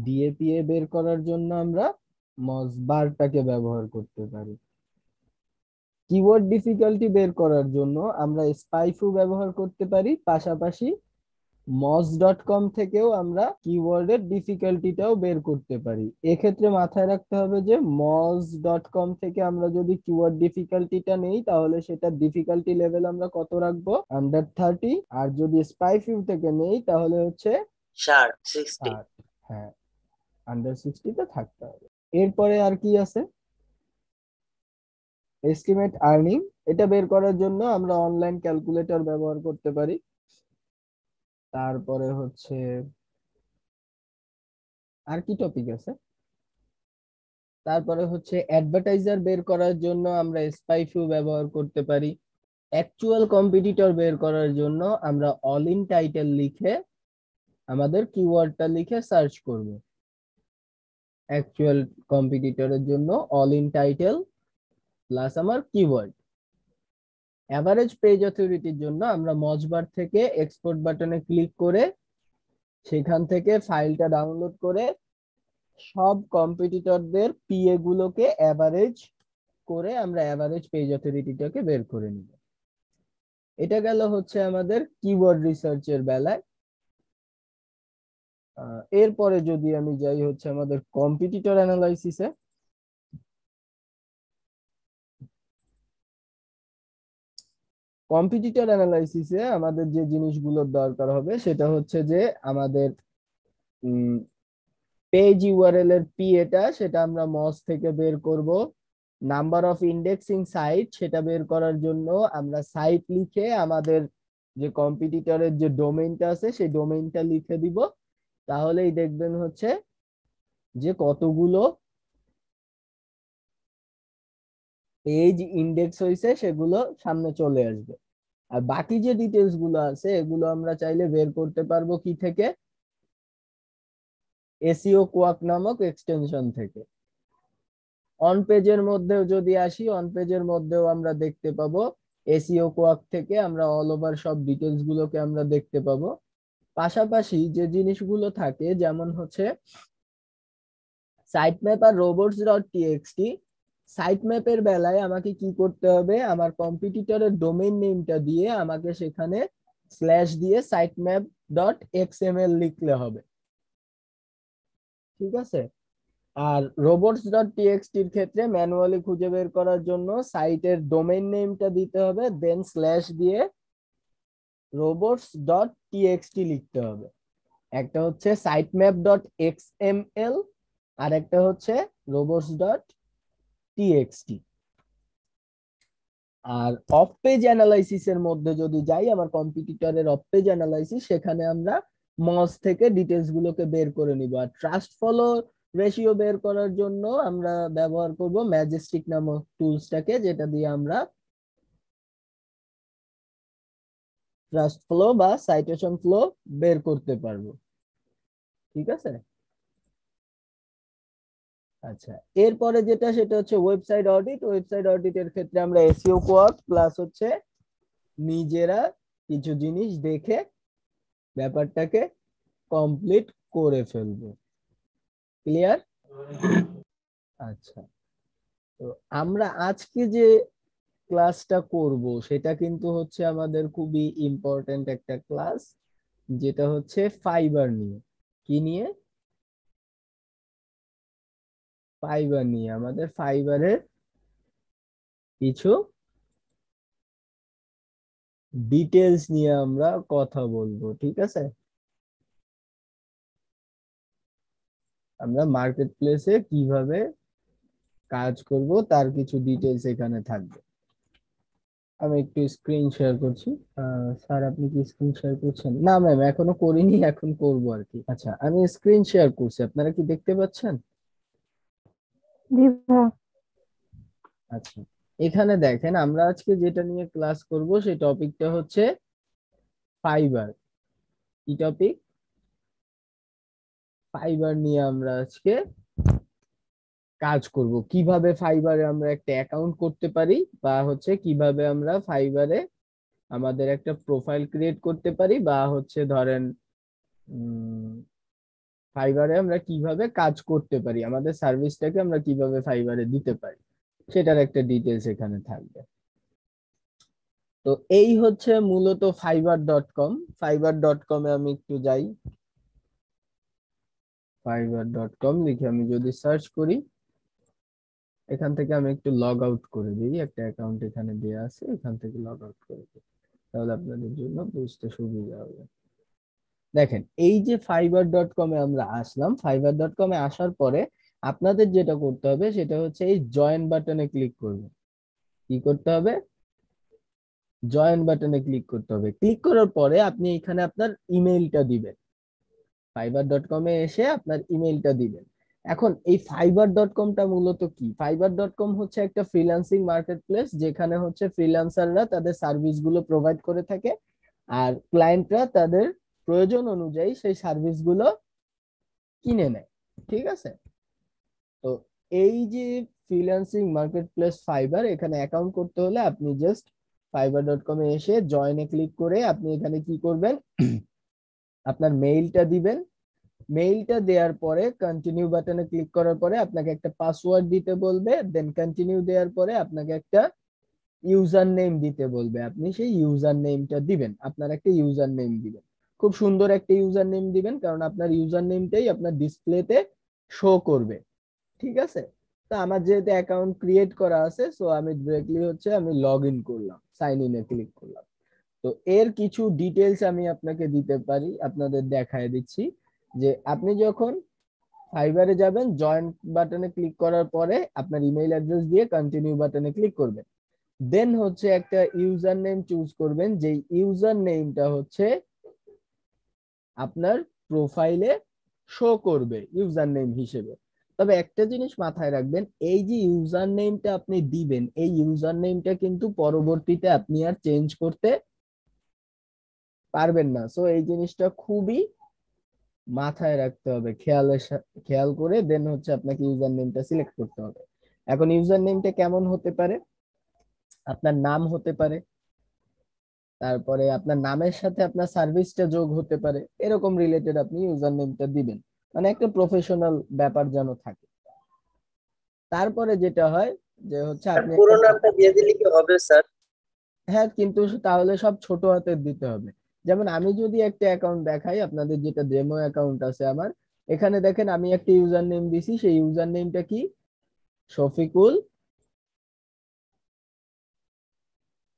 DAPA বের করার জন্য আমরা মজ বারটাকে ব্যবহার করতে পারি। কিওয়ার্ড ডিফিকাল্টি বের করার জন্য আমরা স্পাইফু ব্যবহার করতে পারি, পাশাপাশি moz.com থেকেও আমরা কিওয়ার্ডের ডিফিকাল্টিটাও বের করতে পারি। এক্ষেত্রে মাথায় রাখতে হবে যে moz.com থেকে আমরা যদি কিওয়ার্ড ডিফিকাল্টিটা নেই তাহলে সেটা ডিফিকাল্টি লেভেল আমরা কত রাখবো, আন্ডার 30। আর যদি স্পাইফিউ থেকে নেই তাহলে হচ্ছে 60। হ্যাঁ, আন্ডার 60 তে থাকতে হবে। এরপরে আর কি আছে, এস্টিমেট আর্নিং। এটা বের করার জন্য আমরা অনলাইন ক্যালকুলেটর ব্যবহার করতে পারি। তারপরে হচ্ছে আর কি টপিক আছে, তারপরে হচ্ছে অ্যাডভার্টাইজার বের করার জন্য আমরা স্পাইফিউ ব্যবহার করতে পারি। অ্যাকচুয়াল কম্পিটিটর বের করার জন্য আমরা অল ইন টাইটেল লিখে আমাদের কিওয়ার্ডটা লিখে সার্চ করব। অ্যাকচুয়াল কম্পিটিটরের জন্য অল ইন টাইটেল প্লাস আমার কিওয়ার্ড। অ্যাভারেজ পেজ অথরিটির জন্য আমরা মজবার থেকে এক্সপোর্ট বাটনে ক্লিক করে সেখান থেকে ফাইলটা ডাউনলোড করে সব কম্পিটিটরদের পিএ গুলোকে অ্যাভারেজ করে আমরা অ্যাভারেজ পেজ অথরিটিটাকে বের করে নিব। এটা গেল হচ্ছে আমাদের কিওয়ার্ড রিসার্চের বেলায়। এরপরে যদি আমি যাই হচ্ছে আমাদের কম্পিটিটর অ্যানালাইসিসে, কম্পিটিটর অ্যানালাইসিসে আমাদের যে জিনিসগুলোর দরকার হবে সেটা হচ্ছে যে আমাদের পেজ ইউআরএল এর পিএটা সেটা আমরা মজ থেকে বের করব। নাম্বার অফ ইন্ডেক্সিং সাইট সেটা বের করার জন্য আমরা সাইট লিখে আমাদের যে কম্পিটিটরের যে ডোমেইনটা আছে সেই ডোমেইনটা লিখে দিব। তাহলেই দেখবেন হচ্ছে যে কতগুলো পেজ ইন্ডেক্স হয়েছে সেগুলো সামনে চলে আসবে। আর বাকি যে ডিটেলস গুলো আছে এগুলো আমরা চাইলে বের করতে পারবো কি থেকে, এসইও কোয়াক নামক এক্সটেনশন থেকে। অন পেজের মধ্যেও যদি আসি, অন পেজের মধ্যেও আমরা দেখতে পাবো এসইও কোয়াক থেকে আমরা অল ওভার সব ডিটেলস গুলোকে আমরা দেখতে পাবো। পাশাপাশি যে জিনিসগুলো থাকে যেমন হচ্ছে সাইট ম্যাপ আর রোবটস ডট টিএক্সটি, সাইট ম্যাপের বেলায় আমাকে কি করতে হবে, আমার কম্পিটিটরের ডোমেইন নেমটা দিয়ে আমাকে সেখানে স্ল্যাশ দিয়ে সাইট ম্যাপ ডট এক্সএমএল লিখলে হবে, ঠিক আছে। আর রোবটস ডট টিএক্সটি এর ক্ষেত্রে ম্যানুয়ালি খুঁজে বের করার জন্য সাইটের ডোমেইন নেমটা দিতে হবে, দেন স্ল্যাশ দিয়ে রোবটস ডট টিএক্সটি লিখতে হবে। একটা হচ্ছে সাইট ম্যাপ ডট এক্সএমএল আর একটা হচ্ছে রোবটস ডট টিএক্সটি। আর অফ পেজ অ্যানালাইসিস এর মধ্যে যদি যাই, আমার কম্পিটিটরের অফ পেজ অ্যানালাইসিস, সেখানে আমরা মজ থেকে ডিটেলস গুলোকে বের করে নিব। আর ট্রাস্ট ফলো রেশিও বের করার জন্য আমরা ব্যবহার করব ম্যাজেস্টিক নামক টুলসটাকে, যেটা দিয়ে আমরা ট্রাস্ট ফ্লো বা সাইটেশন ফ্লো বের করতে পারবো, ঠিক আছে। আচ্ছা, এরপরে যেটা সেটা হচ্ছে ওয়েবসাইট অডিট। ওয়েবসাইট অডিটের ক্ষেত্রে আমরা এসইও কোয়াক প্লাস হচ্ছে নিজেরা কিছু জিনিস দেখে ব্যাপারটাকে কমপ্লিট করে ফেলবো। ক্লিয়ার? আচ্ছা, তো আমরা আজকে যে ক্লাসটা করব সেটা কিন্তু হচ্ছে আমাদের খুবই ইম্পর্টেন্ট একটা ক্লাস, যেটা হচ্ছে ফাইবার নিয়ে। কি নিয়ে? ফাইবার নিয়ে। আমাদের ফাইবারের কিছু ডিটেলস নিয়ে আমরা কথা বলবো, ঠিক আছে। আমরা মার্কেট প্লেসে কিভাবে কাজ করব তার কিছু ডিটেলস এখানে থাকবে। আমি একটু স্ক্রিন শেয়ার করছি। স্যার আপনি কি স্ক্রিন শেয়ার করছেন? না ম্যাম, এখনো করিনি, এখন করব আর কি। আচ্ছা, আমি স্ক্রিন শেয়ার করছি, আপনারা কি দেখতে পাচ্ছেন? জি ভাইয়া। আচ্ছা, এখানে দেখেন আমরা আজকে যেটা নিয়ে ক্লাস করব সেই টপিকটা হচ্ছে ফাইবার। কি টপিক? ফাইবার নিয়ে আমরা আজকে কাজ করব। কিভাবে ফাইবারে আমরা একটা অ্যাকাউন্ট করতে পারি, বা হচ্ছে কিভাবে আমরা ফাইবারে আমাদের একটা প্রোফাইল ক্রিয়েট করতে পারি, বা হচ্ছে ধরেন ফাইবারে আমরা কিভাবে কাজ করতে পারি, আমাদের সার্ভিসটাকে আমরা কিভাবে ফাইবারে দিতে পারি, সেটার একটা ডিটেলস এখানে থাকবে। তো এই হচ্ছে মূলত fiverr.com। fiverr.com এ আমি একটু যাই, fiverr.com লিখে আমি যদি সার্চ করি, এখান থেকে আমি একটু লগ আউট করে দিই, একটা অ্যাকাউন্ট এখানে দেয়া আছে, এখান থেকে লগ আউট করে দিই, তাহলে আপনাদের জন্য বুঝতে সুবিধা হবে। দেখেন, এই যে fiverr.com এ আমরা আসলাম, fiverr.com এ আসার পরে আপনাদের যেটা করতে হবে সেটা হচ্ছে এই জয়েন বাটনে ক্লিক করবেন। কি করতে হবে? জয়েন বাটনে ক্লিক করতে হবে। ক্লিক করার পরে আপনি এখানে আপনার ইমেইলটা দিবেন, fiverr.com এ এসে আপনার ইমেইলটা দিবেন। এখন এই fiverr.com-টা মূলত কি? fiverr.com হচ্ছে একটা ফ্রিল্যান্সিং মার্কেটপ্লেস, যেখানে হচ্ছে ফ্রিল্যান্সাররা তাদের সার্ভিসগুলো প্রোভাইড করে থাকে, আর ক্লায়েন্টরা তাদের প্রয়োজন অনুযায়ী সেই সার্ভিসগুলো কিনে নেয়। ঠিক আছে? তো এই যে ফ্রিল্যান্সিং মার্কেটপ্লেস ফাইবার, এখানে অ্যাকাউন্ট করতে হলে আপনি জাস্ট fiverr.com এ এসে জয়েনে ক্লিক করে আপনি এখানে কি করবেন, আপনার মেইলটা দিবেন। মেইলটা দেওয়ার পরে কন্টিনিউ বাটনে ক্লিক করার পরে আপনাকে একটা পাসওয়ার্ড দিতে বলবে, দেন কন্টিনিউ দেওয়ার পরে আপনাকে একটা ইউজার নেম দিতে বলবে, আপনি সেই ইউজার নেমটা দিবেন, আপনার একটা ইউজার নেম দিবেন, খুব সুন্দর একটা ইউজার নেম দিবেন, কারণ আপনার ইউজার নেমটাই আপনার ডিসপ্লেতে শো করবে। ঠিক আছে? তো আমার যেহেতু অ্যাকাউন্ট ক্রিয়েট করা আছে, সো আমি ডিরেক্টলি হচ্ছে আমি লগ ইন করলাম, সাইন ইনে ক্লিক করলাম। তো এর কিছু ডিটেলস আমি আপনাকে দিতে পারি, আপনাদের দেখায় দিচ্ছি। যে আপনি যখন ফাইবারে যাবেন, জয়েন বাটনে ক্লিক করার পরে আপনার ইমেইল অ্যাড্রেস দিয়ে কন্টিনিউ বাটনে ক্লিক করবেন, দেন হচ্ছে একটা ইউজার নেম চুজ করবেন, যে ইউজার নেমটা হচ্ছে আপনার প্রোফাইলে শো করবে ইউজার নেম হিসেবে। তবে একটা জিনিস মাথায় রাখবেন, এই যে ইউজার নেমটা আপনি দিবেন, এই ইউজার নেমটা কিন্তু পরবর্তীতে আপনি আর চেঞ্জ করতে পারবেন না। সো এই জিনিসটা খুবই মাথায় রাখতে হবে, খেয়াল করে দেন হচ্ছে আপনাকে ইউজার নেমটা সিলেক্ট করতে হবে। এখন ইউজার নেমটা কেমন হতে পারে? আপনার নাম হতে পারে, তারপরে আপনার নামের সাথে আপনার সার্ভিসটা যোগ হতে পারে, এরকম রিলেটেড আপনি ইউজার নেমটা দিবেন, মানে একটা প্রফেশনাল ব্যাপার যেন থাকে। তারপরে যেটা হয় যে হচ্ছে স্যার আপনি পুরো একটা, নামটা দিয়ে দিলে কি হবে স্যার? হ্যাঁ, কিন্তু তাহলে সব ছোট হাতের দিতে হবে। যেমন আমি যদি একটা অ্যাকাউন্ট দেখাই আপনাদের, যেটা ডেমো অ্যাকাউন্ট আছে আমার, এখানে দেখেন আমি একটা ইউজার নেম দিছি, সেই ইউজার নেমটা কি? শফিকুল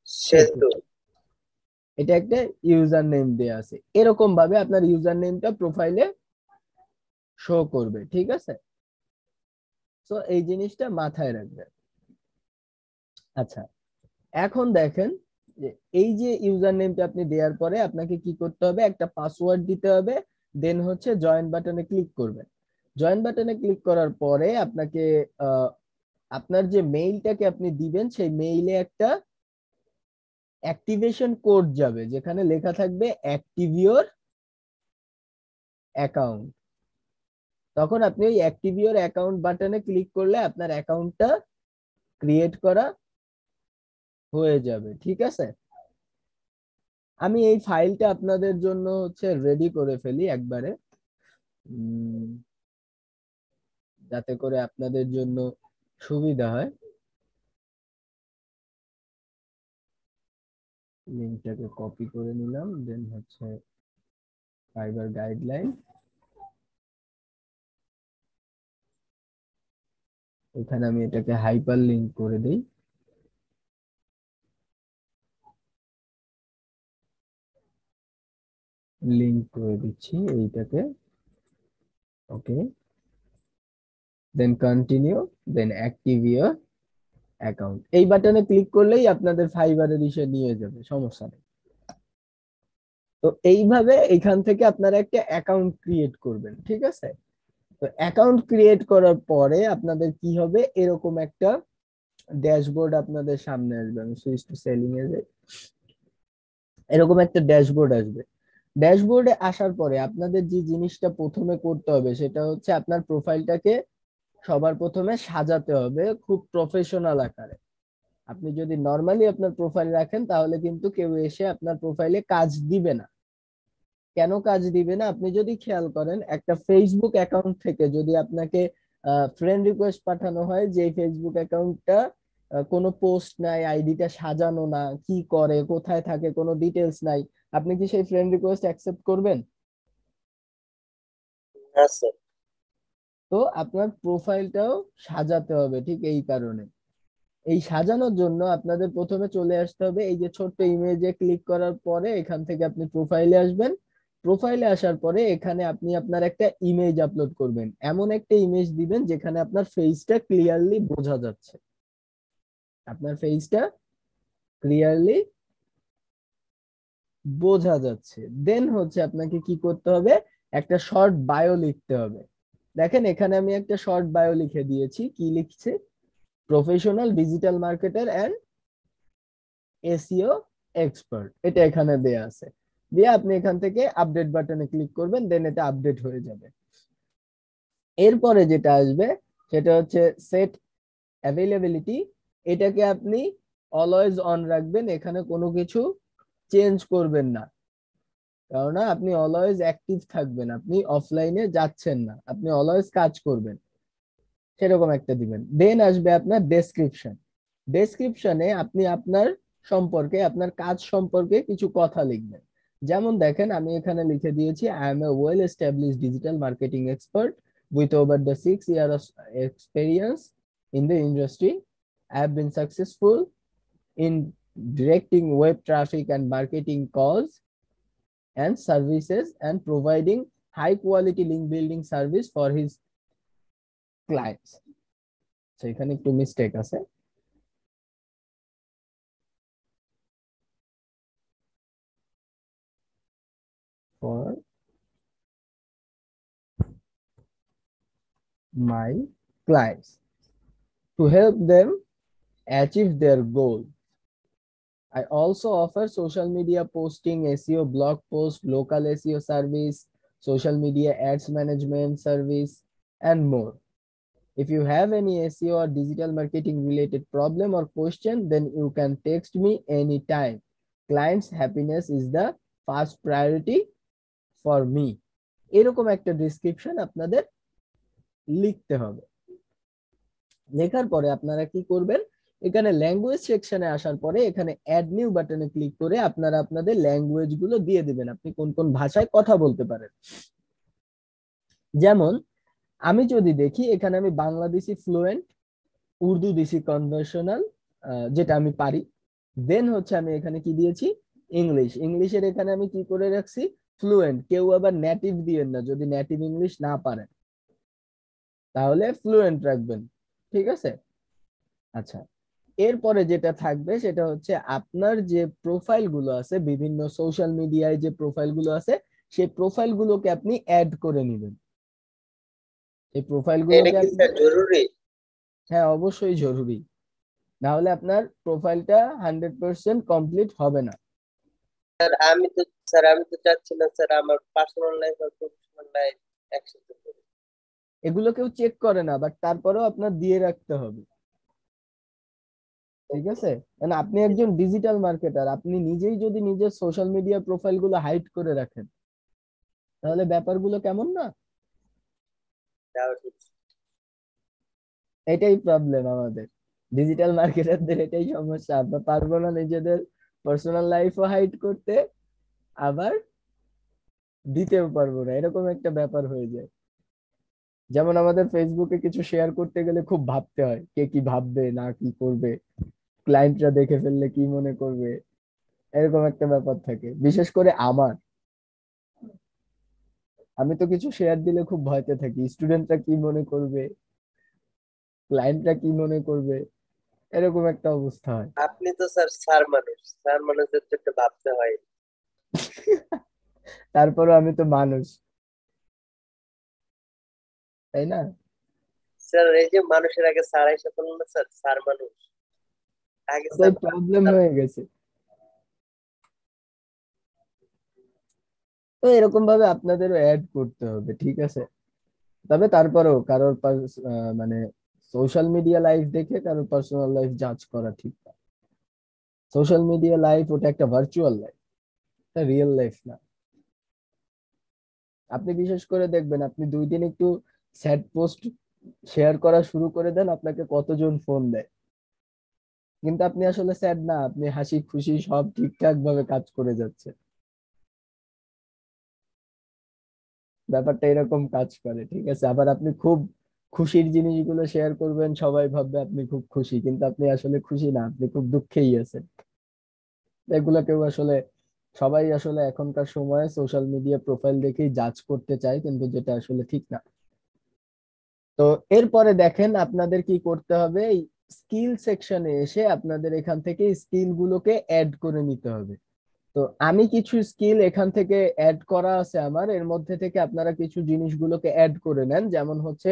সেতু। সেতু। এটা একটা ইউজার নেম দেয়া আছে, এরকম ভাবে আপনার ইউজার নেমটা প্রোফাইলে শো করবে। ঠিক আছে? তো এই জিনিসটা মাথায় রাখবেন। আচ্ছা, এখন দেখেন যে এই যে ইউজার নেমটা আপনি দেওয়ার পরে আপনাকে কি করতে হবে, একটা পাসওয়ার্ড দিতে হবে, দেন হচ্ছে জয়েন বাটনে ক্লিক করবেন। জয়েন বাটনে ক্লিক করার পরে আপনাকে আপনার যে মেইলটাকে আপনি দিবেন, সেই মেইলে একটা অ্যাক্টিভেশন কোড যাবে, যেখানে লেখা থাকবে অ্যাক্টিভ ইওর অ্যাকাউন্ট। তখন আপনি ওই অ্যাক্টিভ ইওর অ্যাকাউন্ট বাটনে ক্লিক করলে আপনার অ্যাকাউন্টটা ক্রিয়েট করা হয়ে যাবে। ঠিক আছে? আমি এই ফাইলটা আপনাদের জন্য হচ্ছে রেডি করে ফেলি একবারে, যাতে করে আপনাদের জন্য সুবিধা হয়। লিঙ্কটাকে কপি করে নিলাম, দেন হচ্ছে ফাইবার গাইডলাইন, এখানে আমি এটাকে হাইপার লিংক করে দিই। লিংক করে দিচ্ছি এইটাকে, okay, then continue, then active your account. এই বাটনে ক্লিক করলেই আপনাদের ফাইবারের ইসে নিয়ে যাবে, সমস্যা নেই। তো এইভাবে এখান থেকে আপনারা একটা অ্যাকাউন্ট ক্রিয়েট করবেন। ঠিক আছে? তো অ্যাকাউন্ট ক্রিয়েট করার পরে আপনাদের কি হবে, এরকম একটা ড্যাশবোর্ড আপনাদের সামনে আসবে। আমি সুইচ টু সেলিং এ যাই, এরকম একটা ড্যাশবোর্ড আসবে। ড্যাশবোর্ডে আসার পরে আপনাদের যে জিনিসটা প্রথমে করতে হবে সেটা হচ্ছে আপনার প্রোফাইলটাকে সবার প্রথমে সাজাতে হবে খুব প্রফেশনাল আকারে। আপনি যদি নর্মালি আপনার প্রোফাইল রাখেন তাহলে কিন্তু কেউ এসে আপনার প্রোফাইলে কাজ দিবে না। কেন কাজ দিবে না? আপনি যদি খেয়াল করেন, একটা ফেসবুক অ্যাকাউন্ট থেকে যদি আপনাকে ফ্রেন্ড রিকোয়েস্ট পাঠানো হয়, যে ফেসবুক অ্যাকাউন্টটা কোনো পোস্ট নাই, আইডিটা সাজানো না, কি করে, কোথায় থাকে, কোনো ডিটেলস নাই, আপনি কি সেই ফ্রেন্ড রিকোয়েস্ট অ্যাকসেপ্ট করবেন? আচ্ছা। তো আপনার প্রোফাইলটাও সাজাতে হবে ঠিক এই কারণে। এই সাজানোর জন্য আপনাদের প্রথমে চলে আসতে হবে, এই যে ছোট্ট ইমেজে ক্লিক করার পরে এখান থেকে আপনি প্রোফাইলে আসবেন। প্রোফাইলে আসার পরে এখানে আপনি আপনার একটা ইমেজ আপলোড করবেন, এমন একটা ইমেজ দিবেন যেখানে আপনার ফেসটা ক্লিয়ারলি বোঝা যাচ্ছে, আপনার ফেসটা ক্লিয়ারলি বোঝা যাচ্ছে। দেন হচ্ছে আপনাকে কি করতে হবে, একটা শর্ট বায়ো লিখতে হবে। দেখেন এখানে আমি একটা শর্ট বায়ো লিখে দিয়েছি, কি লিখছে, professional digital marketer and SEO expert, এটা এখানে দেয়া আছে। দিয়ে আপনি এখান থেকে আপডেট বাটনে ক্লিক করবেন, দেন এটা আপডেট হয়ে যাবে। এরপরে যেটা আসবে সেটা হচ্ছে সেট অ্যাভেলেবিলিটি। এটাকে আপনি অলওয়েজ অন রাখবেন, এখানে কোনো কিছু চেঞ্জ করবেন না, কেননা আপনি অলওয়েজ অ্যাক্টিভ থাকবেন, আপনি অফলাইনে যাচ্ছেন না, আপনি অলওয়েজ কাজ করবেন, সেরকম একটা দিবেন। দেন আসবে আপনার ডেসক্রিপশন। ডেসক্রিপশনে আপনি আপনার সম্পর্কে, আপনার কাজ সম্পর্কে কিছু কথা লিখবেন। যেমন দেখেন আমি এখানে লিখে দিয়েছি, I M A well established digital marketing expert with over the 6 years of experience in the industry. I have been successful in directing web traffic and marketing calls and services and providing high quality link building service for his clients. So এখানে একটু mistake আছে। For my clients to help them achieve their goal. I also offer social media posting, SEO, blog post, local SEO service, social media ads management service, and more. If you have any SEO or digital marketing related problem or question, then you can text me anytime. Clients' happiness is the first priority for me. এরকম একটা description আপনাদের লিখতে হবে। লেখার পরে আপনারা কি করবেন, এখানে ল্যাঙ্গুয়েজ সেকশনে আসার পরে এখানে অ্যাড নিউ বাটনে ক্লিক করে আপনারা আপনাদের ল্যাঙ্গুয়েজ গুলো দিয়ে দিবেন, আপনি কোন কোন ভাষায় কথা বলতে পারেন। যেমন আমি যদি দেখি এখানে আমি বাংলা দিছি ফ্লুয়েন্ট, উর্দু দিছি কনভার্সনাল, যেটা আমি পারি। দেন হচ্ছে আমি এখানে কি দিয়েছি, ইংলিশ। ইংলিশের এখানে আমি কি করে রাখছি, ফ্লুয়েন্ট। কেউ আবার নেটিভ দিবেন না, যদি নেটিভ ইংলিশ না পারেন তাহলে ফ্লুয়েন্ট রাখবেন, ঠিক আছে। আচ্ছা, এরপরে যেটা থাকবে সেটা হচ্ছে আপনার যে প্রোফাইল গুলো আছে, বিভিন্ন সোশ্যাল মিডিয়ায় যে প্রোফাইল গুলো আছে, সেই প্রোফাইল গুলোকে আপনি অ্যাড করে নেবেন। এই প্রোফাইল এটা গুলোকে কি স্যার জরুরি? হ্যাঁ অবশ্যই জরুরি, না হলে আপনার প্রোফাইলটা 100% কমপ্লিট হবে না। স্যার আমি তো চাচ্ছি না স্যার আমার পার্সোনাল লাইফ আর প্রফেশনাল লাইফ একসাথে করি। এগুলো কেউ চেক করে না, বাট তারপরেও আপনার দিয়ে রাখতে হবে, ঠিক আছে। মানে আপনি একজন ডিজিটাল মার্কেটার, আপনি নিজেই যদি নিজের সোশ্যাল মিডিয়া প্রোফাইল গুলো হাইড করে রাখেন তাহলে ব্যাপারগুলো কেমন না? তাও ঠিক। এটাই প্রবলেম আমাদের ডিজিটাল মার্কেটারদের, এটাই সমস্যা। আমরা পারবো না নিজেদের পার্সোনাল লাইফও হাইড করতে, আবার দিতেও পারবো না, এরকম একটা ব্যাপার হয়ে যায়। যেমন আমাদের ফেসবুকে কিছু শেয়ার করতে গেলে খুব ভাবতে হয়, কে কি ভাববে না কি করবে, ক্লায়েন্টরা দেখে ফেললে কি মনে করবে, এরকম একটা ব্যাপার থাকে। বিশেষ করে আমি তো কিছু শেয়ার দিলে খুব ভয়তে থাকি, স্টুডেন্টরা কি মনে করবে, ক্লায়েন্টরা কি মনে করবে, এরকম একটা অবস্থা হয়। আপনি তো স্যার মানুষদের তো একটু ভাবতে হয়। তারপরও আমি তো মানুষ, তাই না? স্যার এই যে মানুষের আগে স্যার এসে বলুন না স্যার, স্যার মানুষ আগে তাই স্যার। প্রবলেম হয়ে গেছে। তো এরকম ভাবে আপনাদেরও অ্যাড করতে হবে, ঠিক আছে। তবে তারপরেও কারোর মানে সোশ্যাল মিডিয়া লাইফ দেখে কারোর পার্সোনাল লাইফ জাজ করা ঠিক না। সোশ্যাল মিডিয়া লাইফ ওটা একটা ভার্চুয়াল লাইফ, এটা রিয়েল লাইফ না। আপনি বিশেষ করে দেখবেন, আপনি 2 দিন একটু স্যাড পোস্ট শেয়ার করা শুরু করে দেন, আপনাকে কতজন ফোন দেয়। কিন্তু আপনি আসলে স্যাড না, আপনি হাসি খুশি সব ঠিকঠাক ভাবে কাজ করে যাচ্ছে। ব্যাপারটা এরকম কাজ করে, ঠিক আছে? আবার আপনি খুব খুশির জিনিসগুলো শেয়ার করবেন, সবাই ভাববে আপনি খুব খুশি, কিন্তু আপনি আসলে খুশি না, আপনি খুব দুঃখেই আছেন। এগুলা কেউ আসলে, সবাই আসলে এখনকার সময়ে সোশ্যাল মিডিয়া প্রোফাইল দেখেই জাজ করতে চায়, কিন্তু যেটা আসলে ঠিক না। তো এরপরে দেখেন আপনাদের কি করতে হবে, এই স্কিল সেকশনে এসে আপনাদের এখান থেকে স্কিল গুলোকে অ্যাড করে নিতে হবে। তো আমি কিছু স্কিল এখান থেকে অ্যাড করা আছে আমার, এর মধ্যে থেকে আপনারা কিছু জিনিসগুলোকে অ্যাড করে নেন। যেমন হচ্ছে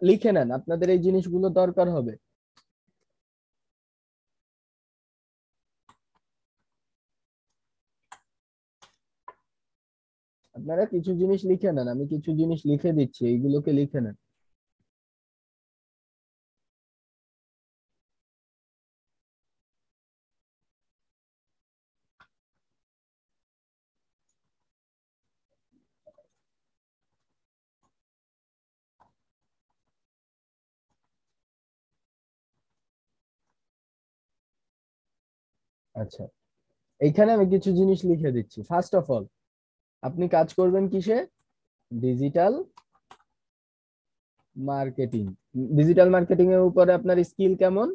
লিখে নেন, আপনাদের এই জিনিসগুলো দরকার হবে। আপনারা কিছু জিনিস লিখে নেন, আমি কিছু জিনিস লিখে দিচ্ছি, এইগুলোকে লিখে নেন। আচ্ছা, এইখানে আমি কিছু জিনিস লিখে দিচ্ছি। ফার্স্ট অফ অল, আপনি কাজ করবেন কিসে? Digital marketing. ডিজিটাল মার্কেটিং এর উপরে আপনার স্কিল কেমন?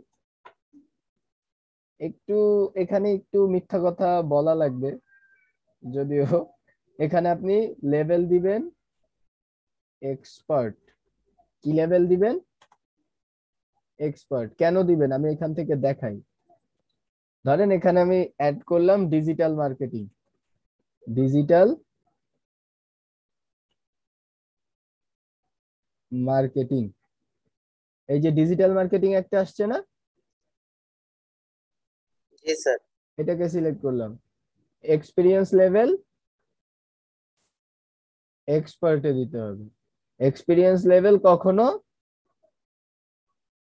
একটু, এখানে একটু মিথ্যা কথা বলা লাগবে যদিও। এখানে আপনি লেভেল দিবেন এক্সপার্ট। কি লেভেল দিবেন? এক্সপার্ট। কেন দিবেন আমি এখান থেকে দেখাই। ধরেন এখানে আমি অ্যাড করলাম ডিজিটাল মার্কেটিং। ডিজিটাল মার্কেটিং, এই যে ডিজিটাল মার্কেটিং একটা আসছে না, জি স্যার। এটাকে সিলেক্ট করলাম। এক্সপিরিয়েন্স লেভেল এক্সপার্টে দিতে হবে। এক্সপিরিয়েন্স লেভেল কখনো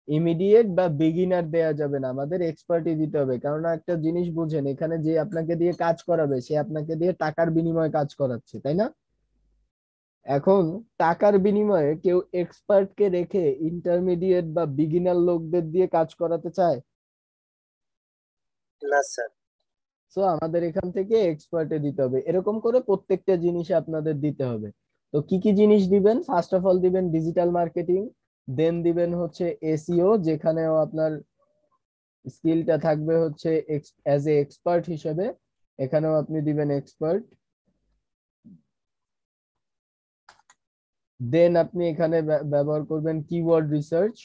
ইমিডিয়েট বা বিগিনার দেয়া যাবে না, আমাদের এক্সপার্টই দিতে হবে। কারণ একটা জিনিস বুঝেন, এখানে যে আপনাকে দিয়ে কাজ করাবে সে আপনাকে দিয়ে টাকার বিনিময়ে কাজ করাচ্ছে, তাই না? এখন টাকার বিনিময়ে কেউ এক্সপার্ট কে রেখে ইন্টারমিডিয়েট বা বিগিনার লোকদের দিয়ে কাজ করাতে চায়? না স্যার। সো আমাদের এখান থেকে এক্সপার্টে দিতে হবে, এরকম করে প্রত্যেকটা জিনিসে আপনাদের দিতে হবে। তো কি কি জিনিস দিবেন? ফার্স্ট অফ অল দিবেন ডিজিটাল মার্কেটিং, দেন দিবেন হচ্ছে এসইও, যেখানেও আপনার স্কিলটা থাকবে হচ্ছে অ্যাজ এ এক্সপার্ট হিসেবে, এখানেও আপনি দিবেন এক্সপার্ট। দেন আপনি এখানে ব্যবহার করবেন কিওয়ার্ড রিসার্চ।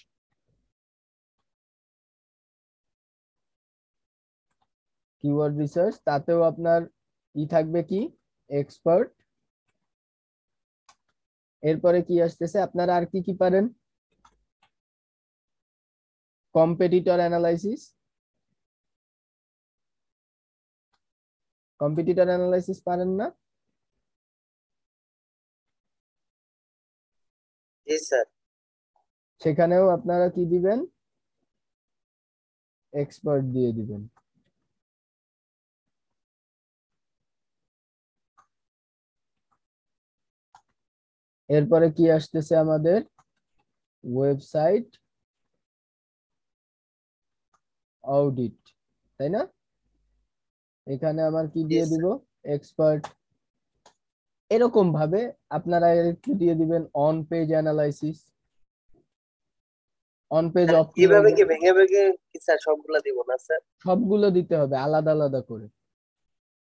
কিওয়ার্ড রিসার্চ তাতেও আপনার ই থাকবে কি? এক্সপার্ট। এরপরে কি আসতেছে, আপনারা আর কি কি পারেন? Competitor analysis. কম্পিটিটর অ্যানালাইসিস পারেন না? জি স্যার। সেখানেও আপনারা কি দিবেন? এক্সপার্ট দিয়ে দিবেন। এরপরে কি আসতেছে আমাদের? ওয়েবসাইট অডিট, তাই না? এখানে আমার কি জি দিয়ে দিব? স্যার। এক্সপার্ট। এরকম ভাবে আপনারা একটু দিয়ে দিবেন on page analysis, on page sir এইভাবে কি অপটিমাইজেশন। ভেঙে ভেঙে কি স্যার সবগুলা দিব না স্যার? সবগুলো দিতে হবে আলাদা আলাদা করে,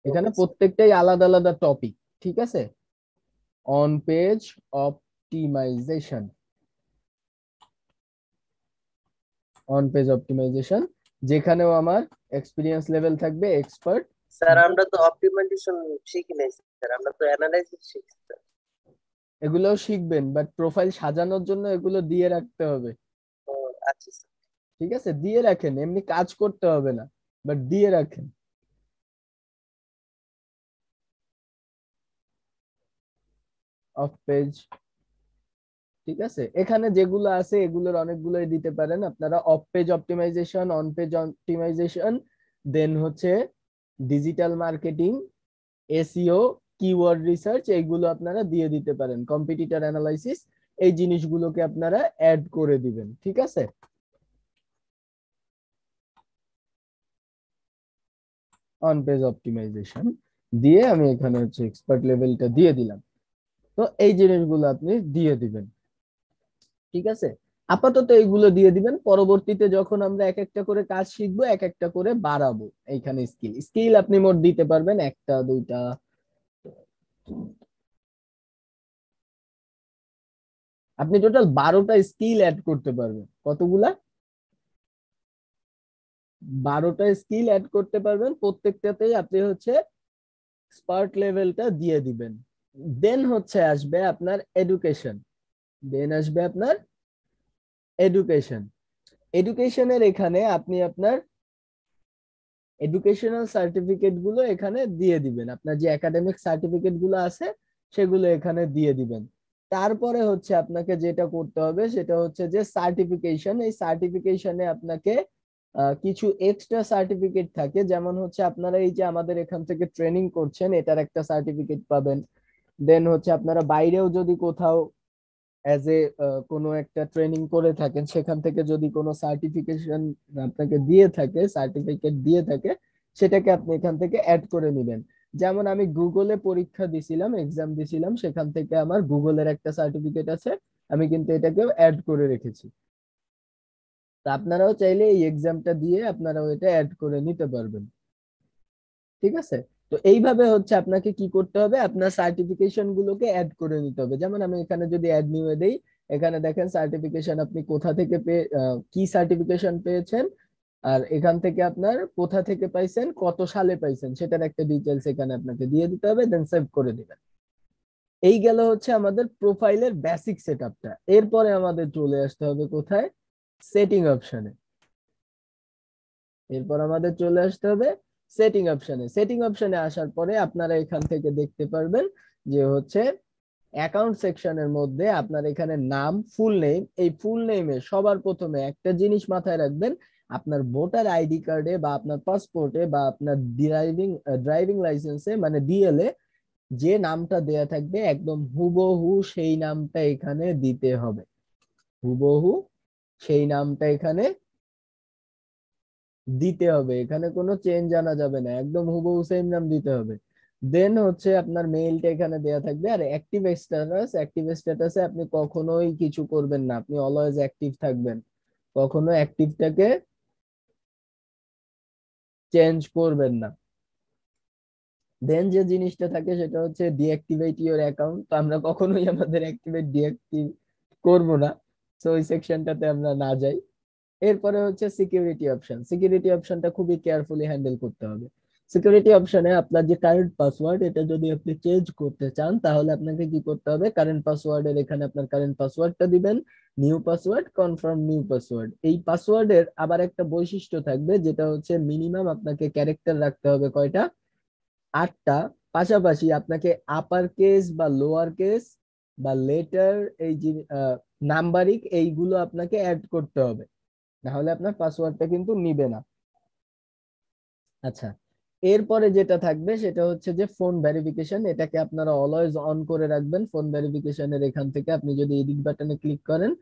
এখানে ওকে স্যার। প্রত্যেকটাই আলাদা আলাদা টপিক, ঠিক আছে? On page optimisation, on page optimisation, যেখানেও আমার এক্সপিরিয়েন্স লেভেল থাকবে এক্সপার্ট। স্যার আমরা তো অপটিমাইজেশন শিখি নাই স্যার, আমরা তো অ্যানালাইসিস শিখি স্যার। এগুলোও শিখবেন, বাট প্রোফাইল সাজানোর জন্য এগুলো দিয়ে রাখতে হবে। ও আচ্ছা স্যার। ঠিক আছে, দিয়ে রাখেন, এমনি কাজ করতে হবে না, বাট দিয়ে রাখেন। অফ পেজ, ঠিক আছে, এখানে যেগুলো আছে এগুলোর অনেকগুলোই দিতে পারেন আপনারা। Off page optimisation, on page optimisation, then হচ্ছে digital marketing, SEO, keyword research এইগুলো আপনারা দিয়ে দিতে পারেন, কম্পিটিটর অ্যানালাইসিস এই জিনিসগুলোকে আপনারা অ্যাড করে দিবেন। ঠিক আছে, অন পেজ অপটিমাইজেশন দিয়ে আমি এখানে হচ্ছে এক্সপার্ট লেভেলটা দিয়ে দিলাম। তো এই জিনিসগুলো আপনি দিয়ে দিবেন। ঠিক আছে, আপাতত এইগুলো দিয়ে দিবেন, পরবর্তীতে যখন আমরা এক একটা করে কাজ শিখবো এক একটা করে বাড়াবো। এইখানে স্কিল স্কিল আপনি মোট দিতে পারবেন একটা দুইটা, আপনি টোটাল 12টা স্কিল অ্যাড করতে পারবেন। কতগুলা? 12টা স্কিল অ্যাড করতে পারবেন, প্রত্যেকটাতেই আপনি হচ্ছে এক্সপার্ট লেভেলটা দিয়ে দিবেন। দেন হচ্ছে আসবে আপনার এডুকেশন, দেন আসবে আপনার এডুকেশন। এডুকেশনের এখানে আপনি আপনার এডুকেশনাল সার্টিফিকেট গুলো এখানে দিয়ে দিবেন, আপনার যে একাডেমিক সার্টিফিকেট গুলো আছে সেগুলো এখানে দিয়ে দিবেন। তারপরে হচ্ছে আপনাকে যেটা করতে হবে সেটা হচ্ছে যে সার্টিফিকেশন, এই সার্টিফিকেশনে আপনাকে কিছু এক্সট্রা সার্টিফিকেট থাকে, যেমন হচ্ছে আপনারা এই যে আমাদের এখান থেকে ট্রেনিং করছেন এটার একটা সার্টিফিকেট পাবেন। দেন হচ্ছে আপনারা বাইরেও যদি কোথাও অ্যাজ এ কোনো একটা ট্রেনিং করে থাকেন সেখান থেকে যদি কোনো সার্টিফিকেশন আপনাকে দিয়ে থাকে, সার্টিফিকেট দিয়ে থাকে, সেটাকে আপনি এখান থেকে অ্যাড করে নেবেন। যেমন আমি গুগলে পরীক্ষা দিছিলাম, এক্সাম দিছিলাম, সেখান থেকে আমার গুগলের একটা সার্টিফিকেট আছে, আমি কিন্তু এটাকেও অ্যাড করে রেখেছি। তা আপনারাও চাইলে এই এক্সামটা দিয়ে আপনারাও এটা অ্যাড করে নিতে পারবেন। ঠিক আছে, তো এইভাবে হচ্ছে আপনাকে কি করতে হবে, আপনার সার্টিফিকেশন গুলোকে অ্যাড করে নিতে হবে। যেমন আমি এখানে যদি অ্যাড নিউ দেই, এখানে দেখেন সার্টিফিকেশন আপনি কোথা থেকে কি সার্টিফিকেশন পেয়েছেন, আর এখান থেকে আপনার কোথা থেকে পাইছেন, কত সালে পাইছেন, সেটার একটা ডিটেলস এখানে আপনাকে দিয়ে দিতে হবে, দেন সেভ করে দিবেন। এই গেল হচ্ছে আমাদের প্রোফাইলের বেসিক সেটআপটা। এরপরে আমাদের চলে আসতে হবে কোথায়, সেটিং অপশনে। এরপর আমাদের চলে আসতে হবে সেটিং অপশনে। সেটিং অপশনে আসার পরে আপনারা এখান থেকে দেখতে পারবেন যে হচ্ছে অ্যাকাউন্ট সেকশনের মধ্যে আপনার এখানে নাম, ফুল নেম, এই ফুল নেমে সবার প্রথমে একটা জিনিস মাথায় রাখবেন, আপনার ভোটার আইডি কার্ডে বা আপনার পাসপোর্টে বা আপনার ড্রাইভিং লাইসেন্সে মানে ডিএল এ যে নামটা দেয়া থাকবে একদম হুবহু সেই নামটা এখানে দিতে হবে। হুবহু সেই নামটা এখানে দিতে হবে, এখানে কোনো চেঞ্জ আনা যাবে না, একদম হুবহু সেম নাম দিতে হবে। দেন হচ্ছে আপনার মেইলটা এখানে দেয়া থাকবে। আর অ্যাক্টিভ স্ট্যাটাস, অ্যাক্টিভ স্ট্যাটাসে আপনি কখনোই কিছু করবেন না, আপনি অলওয়েজ অ্যাক্টিভ থাকবেন, কখনো অ্যাক্টিভটাকে চেঞ্জ করবেন না। দেন যে জিনিসটা থাকে সেটা হচ্ছে ডিঅ্যাক্টিভেট ইওর অ্যাকাউন্ট, তো আমরা কখনোই আমাদের অ্যাক্টিভেট ডিঅ্যাক্টিভ করব না, তো ওই সেকশনটাতে আমরা না যাই। এরপরে হচ্ছে সিকিউরিটি অপশন, সিকিউরিটি অপশনটা খুবই কেয়ারফুলি হ্যান্ডেল করতে হবে। সিকিউরিটি অপশনে আপনার যে কারেন্ট পাসওয়ার্ড এটা যদি আপনি চেঞ্জ করতে চান তাহলে আপনাকে কি করতে হবে, কারেন্ট পাসওয়ার্ডের এখানে আপনার কারেন্ট পাসওয়ার্ডটা দিবেন, new password, confirm new password. এই পাসওয়ার্ডের আবার একটা বৈশিষ্ট্য থাকবে যেটা হচ্ছে মিনিমাম আপনাকে ক্যারেক্টার রাখতে হবে কয়টা, 8টা। পাশাপাশি আপনাকে আপার কেস বা লোয়ার কেস বা লেটার এই যে নাম্বারিক এইগুলো আপনাকে অ্যাড করতে হবে, না হলে আপনার পাসওয়ার্ডটা কিন্তু নিবে না। আচ্ছা, এরপরে যেটা থাকবে সেটা হচ্ছে যে ফোন ভেরিফিকেশন, এটাকে আপনারা অলওয়েজ অন করে রাখবেন। ফোন ভেরিফিকেশনের এখান থেকে আপনি যদি এডিট বাটনে ক্লিক করেন,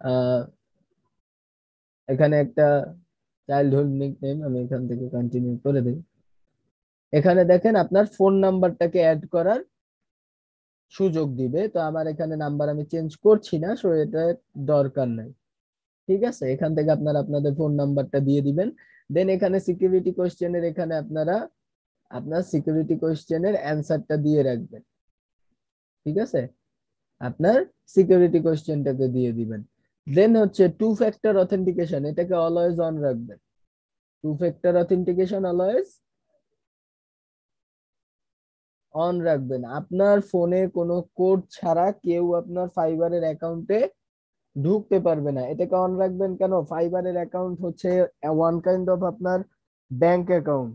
আহ এখানে একটা চাইল্ডহুড নিকনেম আমি এখান থেকে কন্টিনিউ করে দিই। এখানে দেখেন আপনার ফোন নাম্বারটাকে অ্যাড করার সুযোগ দিবে, তো আমার এখানে নাম্বার আমি চেঞ্জ করছি না, সো এটা দরকার নাই। ঠিক আছে, এখান থেকে আপনারা আপনাদের ফোন নাম্বারটা দিয়ে দিবেন। দেন এখানে সিকিউরিটি কোশ্চেনের এখানে আপনারা আপনার সিকিউরিটি কোশ্চেনের অ্যান্সারটা দিয়ে রাখবেন। ঠিক আছে, আপনার সিকিউরিটি কোশ্চেনটাকে দিয়ে দিবেন। দেন হচ্ছে টু ফ্যাক্টর অথেন্টিকেশন, এটাকে অলওয়েজ অন রাখবেন। Two factor authentication always on রাখবেন। আপনার ফোনে কোনো কোড ছাড়া কেউ আপনার ফাইবারের অ্যাকাউন্টে ঢুকতে পারবে না, এটাকে অন রাখবেন। কেন, ফাইবারের অ্যাকাউন্ট হচ্ছে ওয়ান কাইন্ড অফ আপনার ব্যাংক অ্যাকাউন্ট।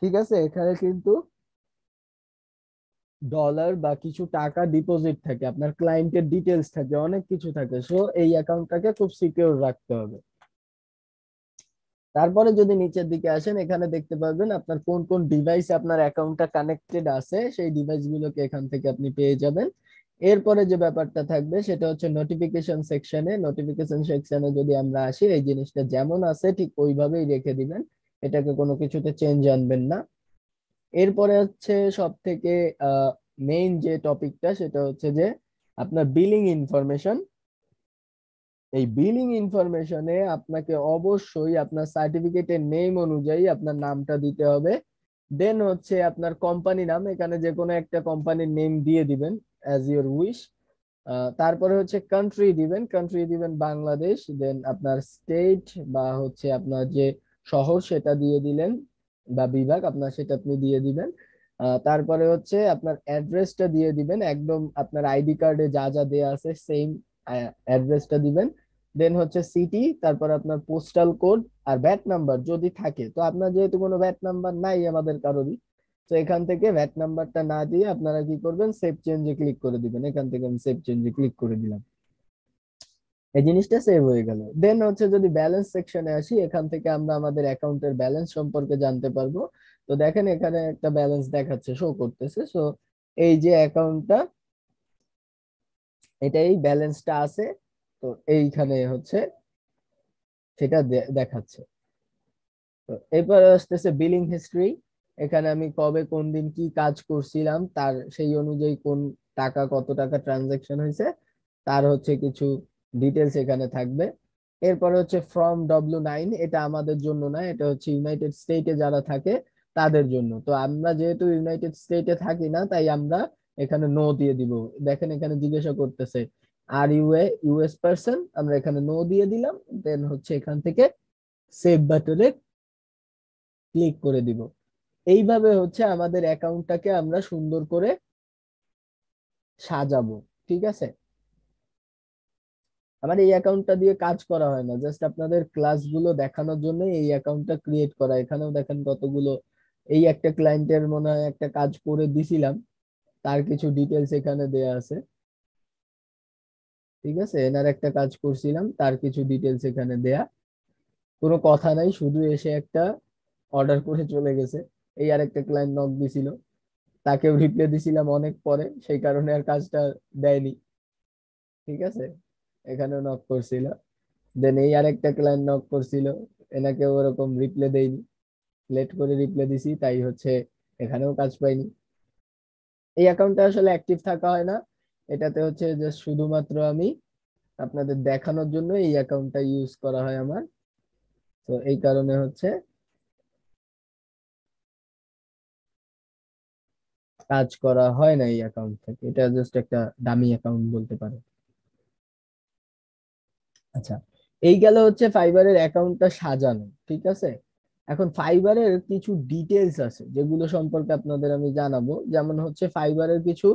ঠিক আছে, এখানে কিন্তু ডলার বা কিছু টাকা ডিপোজিট থাকে, আপনার ক্লায়েন্টের ডিটেলস থাকে, অনেক কিছু থাকে, সো এই অ্যাকাউন্টটাকে খুব সিকিউর রাখতে হবে। তারপরে যদি নিচের দিকে আসেন, এখানে দেখতে পাবেন আপনার কোন কোন ডিভাইসে আপনার অ্যাকাউন্টটা কানেক্টেড আছে, সেই ডিভাইস গুলোকে এখান থেকে আপনি পেয়ে যাবেন। এরপরে যে ব্যাপারটা থাকবে সেটা হচ্ছে নোটিফিকেশন সেকশনে। নোটিফিকেশন সেকশনে যদি আমরা আসি, এই জিনিসটা যেমন আছে ঠিক ওইভাবেই রেখে দিবেন, এটাকে কোনো কিছুতে চেঞ্জ আনবেন না। এরপরে হচ্ছে সব থেকে মেইন যে টপিকটা, সেটা হচ্ছে যে আপনার বিলিং ইনফরমেশন। এই বিলিং ইনফরমেশনে আপনাকে অবশ্যই আপনার সার্টিফিকেটের নেম অনুযায়ী আপনার নামটা দিতে হবে। দেন হচ্ছে আপনার কোম্পানি নাম, এখানে যে কোনো একটা কোম্পানির নেম দিয়ে দিবেন অ্যাজ ইউর উইশ। তারপরে হচ্ছে কান্ট্রি দিবেন, কান্ট্রি দিবেন বাংলাদেশ। দেন আপনার স্টেট বা হচ্ছে আপনার যে শহর সেটা দিয়ে দিলেন, বা বিভাগ আপনার সেটা আপনি দিয়ে দিবেন। তারপরে হচ্ছে আপনার অ্যাড্রেসটা দিয়ে দিবেন, একদম আপনার আইডি কার্ডে যা যা দেয়া আছে সেম অ্যাড্রেসটা দিবেন। দেন হচ্ছে সিটি, তারপর আপনার পোস্টাল কোড আর ভ্যাট নাম্বার যদি থাকে। তো আপনার যেহেতু কোনো ভ্যাট নাম্বার নাই আমাদের কারোরই, তো এখান থেকে ভ্যাট নাম্বারটা না দিয়ে আপনারা কি করবেন, সেভ চেঞ্জে ক্লিক করে দিবেন। এখান থেকে আমি সেভ চেঞ্জে ক্লিক করে দিলাম, এই জিনিসটা সেভ হয়ে গেল। দেন হচ্ছে যদি ব্যালেন্স সেকশনে আসি, এখান থেকে আমরা আমাদের অ্যাকাউন্টের ব্যালেন্স সম্পর্কে জানতে পারবো। তো দেখেন এখানে একটা ব্যালেন্স দেখাচ্ছে, শো করতেছে। সো এই যে অ্যাকাউন্টটা, এটা এই ব্যালেন্সটা আছে, তো এইখানে হচ্ছে সেটা দেখাচ্ছে। তো এরপরে আসতেছে বিলিং হিস্ট্রি। এখানে আমি কবে কোন দিন কি কাজ করছিলাম তার সেই অনুযায়ী কোন টাকা, কত টাকা ট্রানজাকশন হয়েছে তার হচ্ছে কিছু ডিটেলস এখানে থাকবে। এরপরে হচ্ছে ফ্রম W9, এটা আমাদের জন্য না, এটা হচ্ছে ইউনাইটেড স্টেটে যারা থাকে তাদের জন্য। তো আমরা যেহেতু ইউনাইটেড স্টেটে থাকি না, তাই আমরা এখানে নো দিয়ে দিব। দেখেন এখানে জিজ্ঞাসা করতেছে are you a US person, আমরা এখানে নো দিয়ে দিলাম। দেন হচ্ছে এখান থেকে সেভ বাটনে ক্লিক করে দিব। এইভাবে হচ্ছে আমাদের অ্যাকাউন্টটাকে আমরা সুন্দর করে সাজাবো। ঠিক আছে, আমার এই অ্যাকাউন্টটা দিয়ে কাজ করা হয় না, জাস্ট আপনাদের ক্লাসগুলো দেখানোর জন্য এই অ্যাকাউন্টটা ক্রিয়েট করা। এখানেও দেখেন কতগুলো, এই একটা ক্লায়েন্টের মনে হয় একটা কাজ করে দিছিলাম, তার কিছু ডিটেলস এখানে দেয়া আছে। ঠিক আছে, এনার একটা কাজ করছিলাম, তার কিছু ডিটেলস এখানে দেয়া। কোনো কথা নাই, শুধু এসে একটা অর্ডার করে চলে গেছে। এই আরেকটা ক্লায়েন্ট নক দিছিল, তাকেও রিপ্লাই দিছিলাম অনেক পরে, সেই কারণে আর কাজটা দেয়নি। ঠিক আছে, এখানেও নক করছিল। দেন এই আরেকটা ক্লায়েন্ট নক করছিল, এনাকে ওরকম রিপ্লাই দেয়নি, লেট করে রিপ্লাই দিছি, তাই হচ্ছে এখানেও কাজ পাইনি। এই অ্যাকাউন্টটা আসলে অ্যাক্টিভ থাকা হয় না, এটাতে হচ্ছে জাস্ট শুধুমাত্র আমি আপনাদের দেখানোর জন্য এই অ্যাকাউন্টটা ইউজ করা হয় আমার। তো এই কারণে হচ্ছে কাজ করা হয় না এই অ্যাকাউন্ট থেকে, এটা জাস্ট একটা ডামি অ্যাকাউন্ট বলতে পারে। আচ্ছা, এই গেল হচ্ছে ফাইবারের অ্যাকাউন্টটা সাজানো। ঠিক আছে, এখন ফাইবারের কিছু ডিটেলস আছে যেগুলো সম্পর্কে আপনাদের আমি জানাবো। যেমন হচ্ছে ফাইবারের কিছু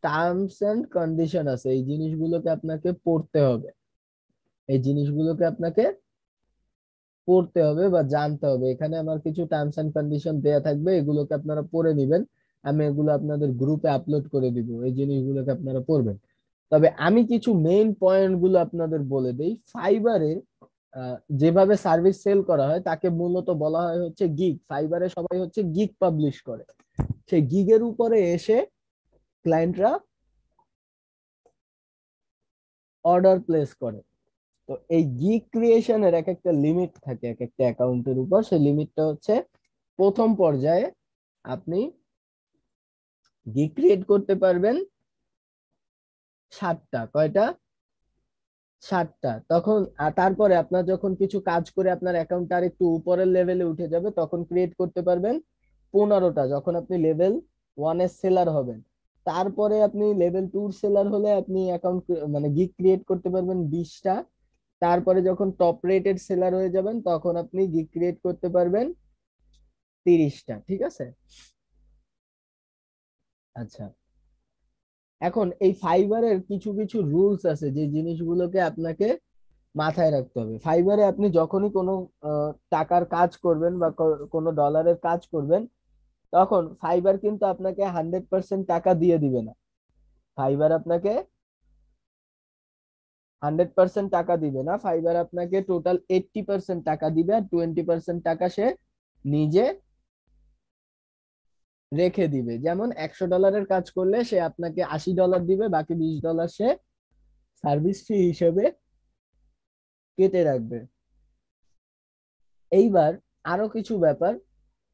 টার্মস এন্ড কন্ডিশন আছে, এই জিনিসগুলোকে আপনাকে পড়তে হবে। এই জিনিসগুলোকে আপনাকে পড়তে হবে বা জানতে হবে। এখানে আমার কিছু টার্মস এন্ড কন্ডিশন দেয়া থাকবে, এগুলোকে আপনারা পড়ে নেবেন। আমি এগুলো আপনাদের গ্রুপে আপলোড করে দিব, এই জিনিসগুলোকে আপনারা পড়বেন। তবে আমি কিছু মেইন পয়েন্ট গুলো আপনাদের বলে দেই। ফাইবারে যেভাবে সার্ভিস সেল করা হয় তাকে মূলত বলা হয় হচ্ছে গিগ। ফাইবারে সবাই হচ্ছে গিগ পাবলিশ করে, সেই গিগের উপরে এসে ক্লায়েন্টরা অর্ডার প্লেস করে। তো এই গিগ ক্রিয়েশনের এক একটা লিমিট থাকে এক একটা অ্যাকাউন্টের উপর। সেই লিমিটটা হচ্ছে প্রথম পর্যায়ে আপনি গিগ ক্রিয়েট করতে পারবেন 7টা। কয়টা? 7টা। তখন তারপরে আপনার যখন কিছু কাজ করে আপনার অ্যাকাউন্ট আর একটু উপরের লেভেলে উঠে যাবে, তখন ক্রিয়েট করতে পারবেন 15টা, যখন আপনি লেভেল 1 এর সেলার হবেন। তারপরে আপনি লেভেল 2 সেলার হলে আপনি অ্যাকাউন্ট মানে গিগ ক্রিয়েট করতে পারবেন 20টা। তারপরে যখন টপ রেটেড সেলার হয়ে যাবেন, তখন আপনি গিগ ক্রিয়েট করতে পারবেন 30টা। ঠিক আছে, আচ্ছা। এখন এই ফাইবারের কিছু কিছু রুলস আছে, যে জিনিসগুলোকে আপনাকে মাথায় রাখতে হবে। ফাইবারে আপনি যখনই কোনো টাকার কাজ করবেন বা কোনো ডলারের কাজ করবেন, তখন ফাইবার কিন্তু আপনাকে 100% টাকা দিয়ে দিবে না। ফাইবার আপনাকে 100% টাকা দিবে না, ফাইবার আপনাকে টোটাল 80% টাকা দিবে, আর 20% টাকা সে নিজে রেখে দিবে। যেমন $100 কাজ করলে সে আপনাকে $80 দিবে, বাকি $20 সে সার্ভিস ফি হিসেবে কেটে রাখবে। এইবার আরো কিছু ব্যাপার,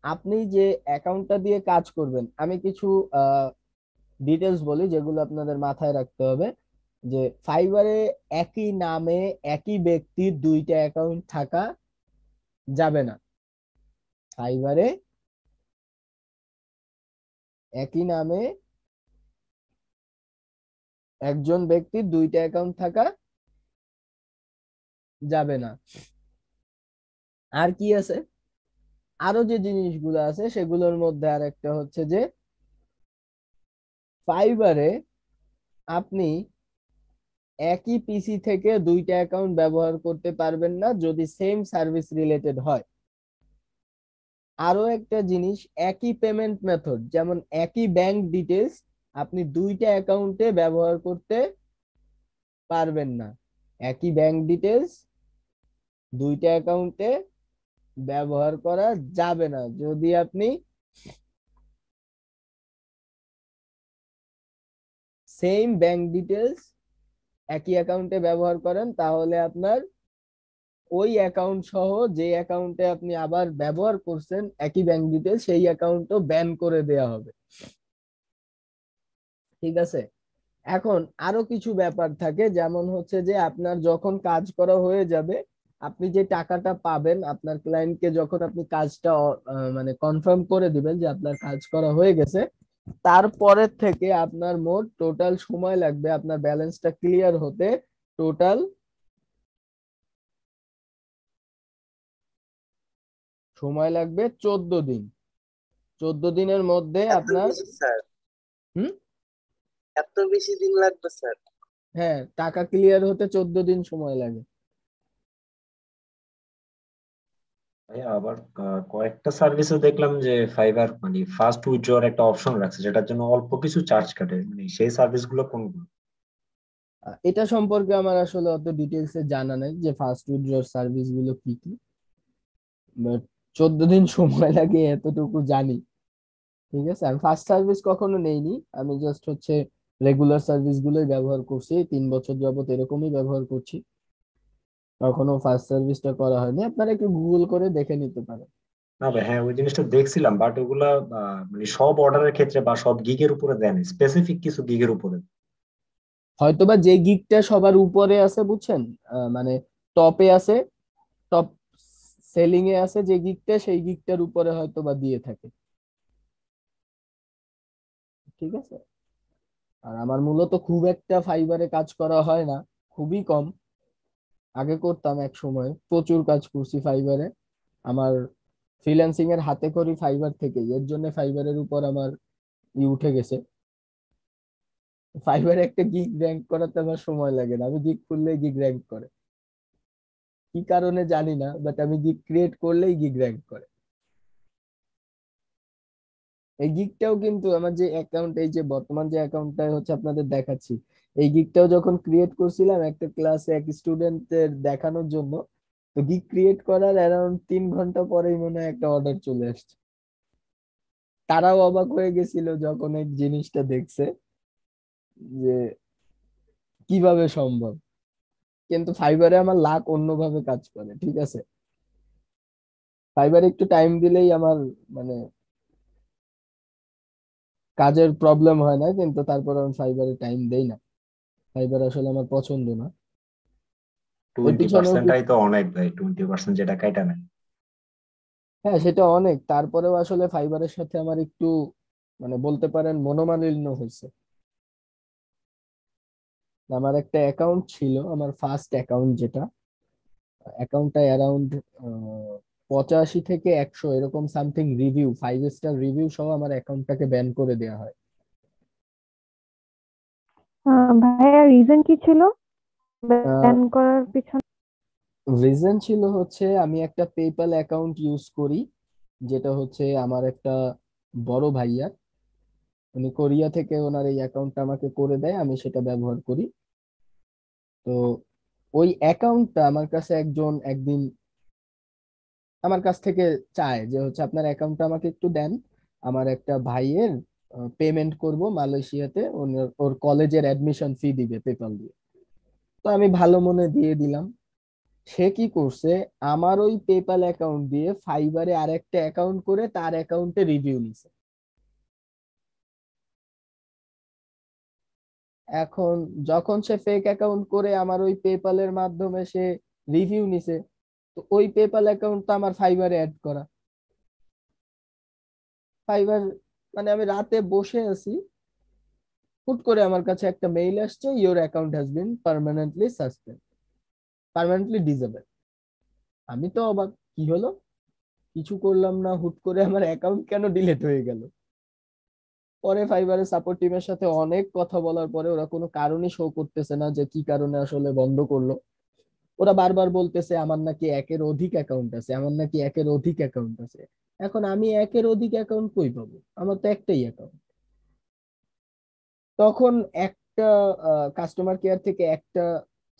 আপনি যে অ্যাকাউন্টটা দিয়ে কাজ করবেন, আমি কিছু ডিটেলস বলি যেগুলো আপনাদের মাথায় রাখতে হবে। যে ফাইবারে একই নামে একই ব্যক্তির দুইটা অ্যাকাউন্ট থাকা যাবে না। ফাইবারে একই নামে একজন ব্যক্তির দুইটা অ্যাকাউন্ট থাকা যাবে না। আর কি আছে, আরো যে জিনিসগুলো আছে সেগুলোর মধ্যে আর একটা হচ্ছে যে ফাইবারে আপনি একই পিসি থেকে দুইটা অ্যাকাউন্ট ব্যবহার করতে পারবেন না যদি সেম সার্ভিস রিলেটেড হয়। আরো একটা জিনিস, একই পেমেন্ট মেথড, যেমন একই ব্যাংক ডিটেলস আপনি দুইটা অ্যাকাউন্টে ব্যবহার করতে পারবেন না। একই ব্যাংক ডিটেলস দুইটা অ্যাকাউন্টে ব্যবহার করা যাবে না। যদি আপনি সেম ব্যাংক ডিটেলস একই অ্যাকাউন্টে ব্যবহার করেন, তাহলে আপনার ওই অ্যাকাউন্ট সহ যে অ্যাকাউন্টে আপনি আবার ব্যবহার করছেন একই ব্যাংক ডিটেলস, সেই অ্যাকাউন্টও ব্যান করে দেয়া হবে। ঠিক আছে। এখন আরো কিছু ব্যাপার থাকে, যেমন হচ্ছে যে আপনার যখন কাজ করা হয়ে যাবে, আপনি যে টাকাটা পাবেন আপনার ক্লায়েন্টকে, যখন আপনি কাজটা মানে কনফার্ম করে দিবেন যে আপনার কাজ করা হয়ে গেছে, তারপরের থেকে আপনার মোট টোটাল সময় লাগবে আপনার ব্যালেন্সটা ক্লিয়ার হতে, টোটাল সময় লাগবে 14 দিন। 14 দিনের মধ্যে এত আপনার বেশি স্যার? হুম এত বেশি দিন লাগবে স্যার? হ্যাঁ, টাকা ক্লিয়ার হতে 14 দিন সময় লাগে। ভাইয়া আবার কয়েকটা সার্ভিসে দেখলাম যে ফাইবার মানে ফাস্ট উইথড্রর একটা অপশন রাখছে, যেটার জন্য অল্প কিছু চার্জ কাটে, মানে সেই সার্ভিস গুলো কোনগুলো? এটা সম্পর্কে আমার আসলে অত ডিটেলসে জানা নাই যে ফাস্ট উইথড্রর সার্ভিস গুলো কি কি, বাট 14 দিন সময় লাগে এতটুকু জানি। ঠিক আছে, আমি ফার্স্ট সার্ভিস কখনো নেইনি, আমি জাস্ট হচ্ছে রেগুলার সার্ভিস গুলোই ব্যবহার করছি, 3 বছর যাবত এরকমই ব্যবহার করছি, কখনো ফার্স্ট সার্ভিসটা করা হয়নি। আপনারা একটু গুগল করে দেখে নিতে পারেন। না ভাই, হ্যাঁ ওই জিনিসটা দেখছিলাম, বাট ওগুলা মানে সব অর্ডারের ক্ষেত্রে বা সব গিগের উপরে দেন, স্পেসিফিক কিছু গিগের উপরে। হয়তোবা যে গিগটা সবার উপরে আছে বুঝছেন, মানে টপে আছে, টপ সেলিং এ আছে যে গিগটা, সেই গিগটার উপরে হয়তোবা দিয়ে থাকে। ঠিক আছে। আর আমার মূলত খুব একটা ফাইবারে কাজ করা হয় না, খুবই কম। আগে করতাম, এক সময় প্রচুর কাজ করছি ফাইবারে। আমার ফ্রিল্যান্সিং এর হাতে করি ফাইবার থেকেই, এর জন্য ফাইবারের উপর আমার উঠে গেছে। ফাইবারে একটা গিগ র্যাঙ্ক করাতে আমার সময় লাগে না, আমি গিগ খুললেই গিগ র্যাঙ্ক করে। কি কারণে জানি না, বাট আমি গিগ ক্রিয়েট করলেই গিগ র্যাঙ্ক করে। এই গিগটাও কিন্তু আমার যে অ্যাকাউন্ট, এই যে বর্তমান যে অ্যাকাউন্টটা হচ্ছে আপনাদের দেখাচ্ছি, এই গিগটাও যখন ক্রিয়েট করছিলাম একটা ক্লাসে এক স্টুডেন্টের দেখানোর জন্য, তো গিগ ক্রিয়েট করার অ্যারাউন্ড 3 ঘন্টা পরেই মনে হয় একটা অর্ডার চলে আসছে। তারাও অবাক হয়ে গেছিল যখন এই জিনিসটা দেখছে যে কিভাবে সম্ভব। কিন্তু ফাইবারে আমার লাক অন্যভাবে কাজ করে। ঠিক আছে, ফাইবারে একটু টাইম দিলেই আমার মানে কাজের প্রবলেম হয় না, কিন্তু তারপর আমি ফাইবারে টাইম দেই না। ফাইবার আসলে আমার পছন্দ না। এর টোয়েন্টি পিছনেও পার্সেন্টটাই তো অনেক ভাই, 20% যেটা কাইটা নেয়। হ্যাঁ, সেটা অনেক, তারপরেও আসলে ফাইবারের সাথে আমার একটু মানে বলতে পারেন মনোমালিন্য হয়েছে। আমার একটা অ্যাকাউন্ট ছিল, আমার ফার্স্ট অ্যাকাউন্ট যেটা, অ্যাকাউন্টটা অ্যারাউন্ড 85 থেকে 100 এরকম সামথিং রিভিউ, 5 স্টার রিভিউ সহ আমার অ্যাকাউন্টটাকে ব্যান করে দেওয়া হয়। ভাইয়া রিজন কি ছিল ব্যান করার পিছনে? রিজন ছিল হচ্ছে আমি একটা পেপ্যাল অ্যাকাউন্ট ইউজ করি, যেটা হচ্ছে আমার একটা বড় ভাইয়া, উনি কোরিয়া থেকে ওনার এই অ্যাকাউন্টটা আমাকে করে দেয়, আমি সেটা ব্যবহার করি। তো ওই অ্যাকাউন্টটা আমার কাছে একজন একদিন আমার কাছ থেকে চায় যে হচ্ছে আপনার অ্যাকাউন্টটা আমাকে একটু দেন, আমার একটা ভাইয়ের পেমেন্ট করব মালয়েশিয়াতে, ওর কলেজের অ্যাডমিশন ফি দিবে পেপাল দিয়ে। তো আমি ভালো মনে দিয়ে দিলাম। সে কি করছে, আমার ওই পেপাল অ্যাকাউন্ট দিয়ে ফাইবারে আরেকটা অ্যাকাউন্ট করে তার অ্যাকাউন্টে রিভিউ নিছে। এখন যখন সে ফেক অ্যাকাউন্ট করে আমার ওই পেপালের মাধ্যমে সে রিভিউ নিছে, তো ওই পেপাল অ্যাকাউন্ট তো আমার ফাইবারে অ্যাড করা। ফাইবার মানে আমি রাতে বসে আছি, হুট করে আমার কাছে একটা মেইল আসছে, your account has been permanently suspend, permanently disable. আমি তো অবাক, কি হলো, কিছু করলাম না, হুট করে আমার অ্যাকাউন্ট কেন ডিলিট হয়ে গেল। পরে ফাইবারের সাপোর্ট টিমের সাথে অনেক কথা বলার পরে ওরা কোনো কারণই শো করতেছে না যে কি কারণে আসলে বন্ধ করলো। ওরা বারবার বলতেছে আমার নাকি একের অধিক অ্যাকাউন্ট আছে, আমার নাকি একের অধিক অ্যাকাউন্ট আছে। এখন আমি একের অধিক অ্যাকাউন্ট কই পাবো, আমার তো একটাই অ্যাকাউন্ট। তখন একটা কাস্টমার কেয়ার থেকে একটা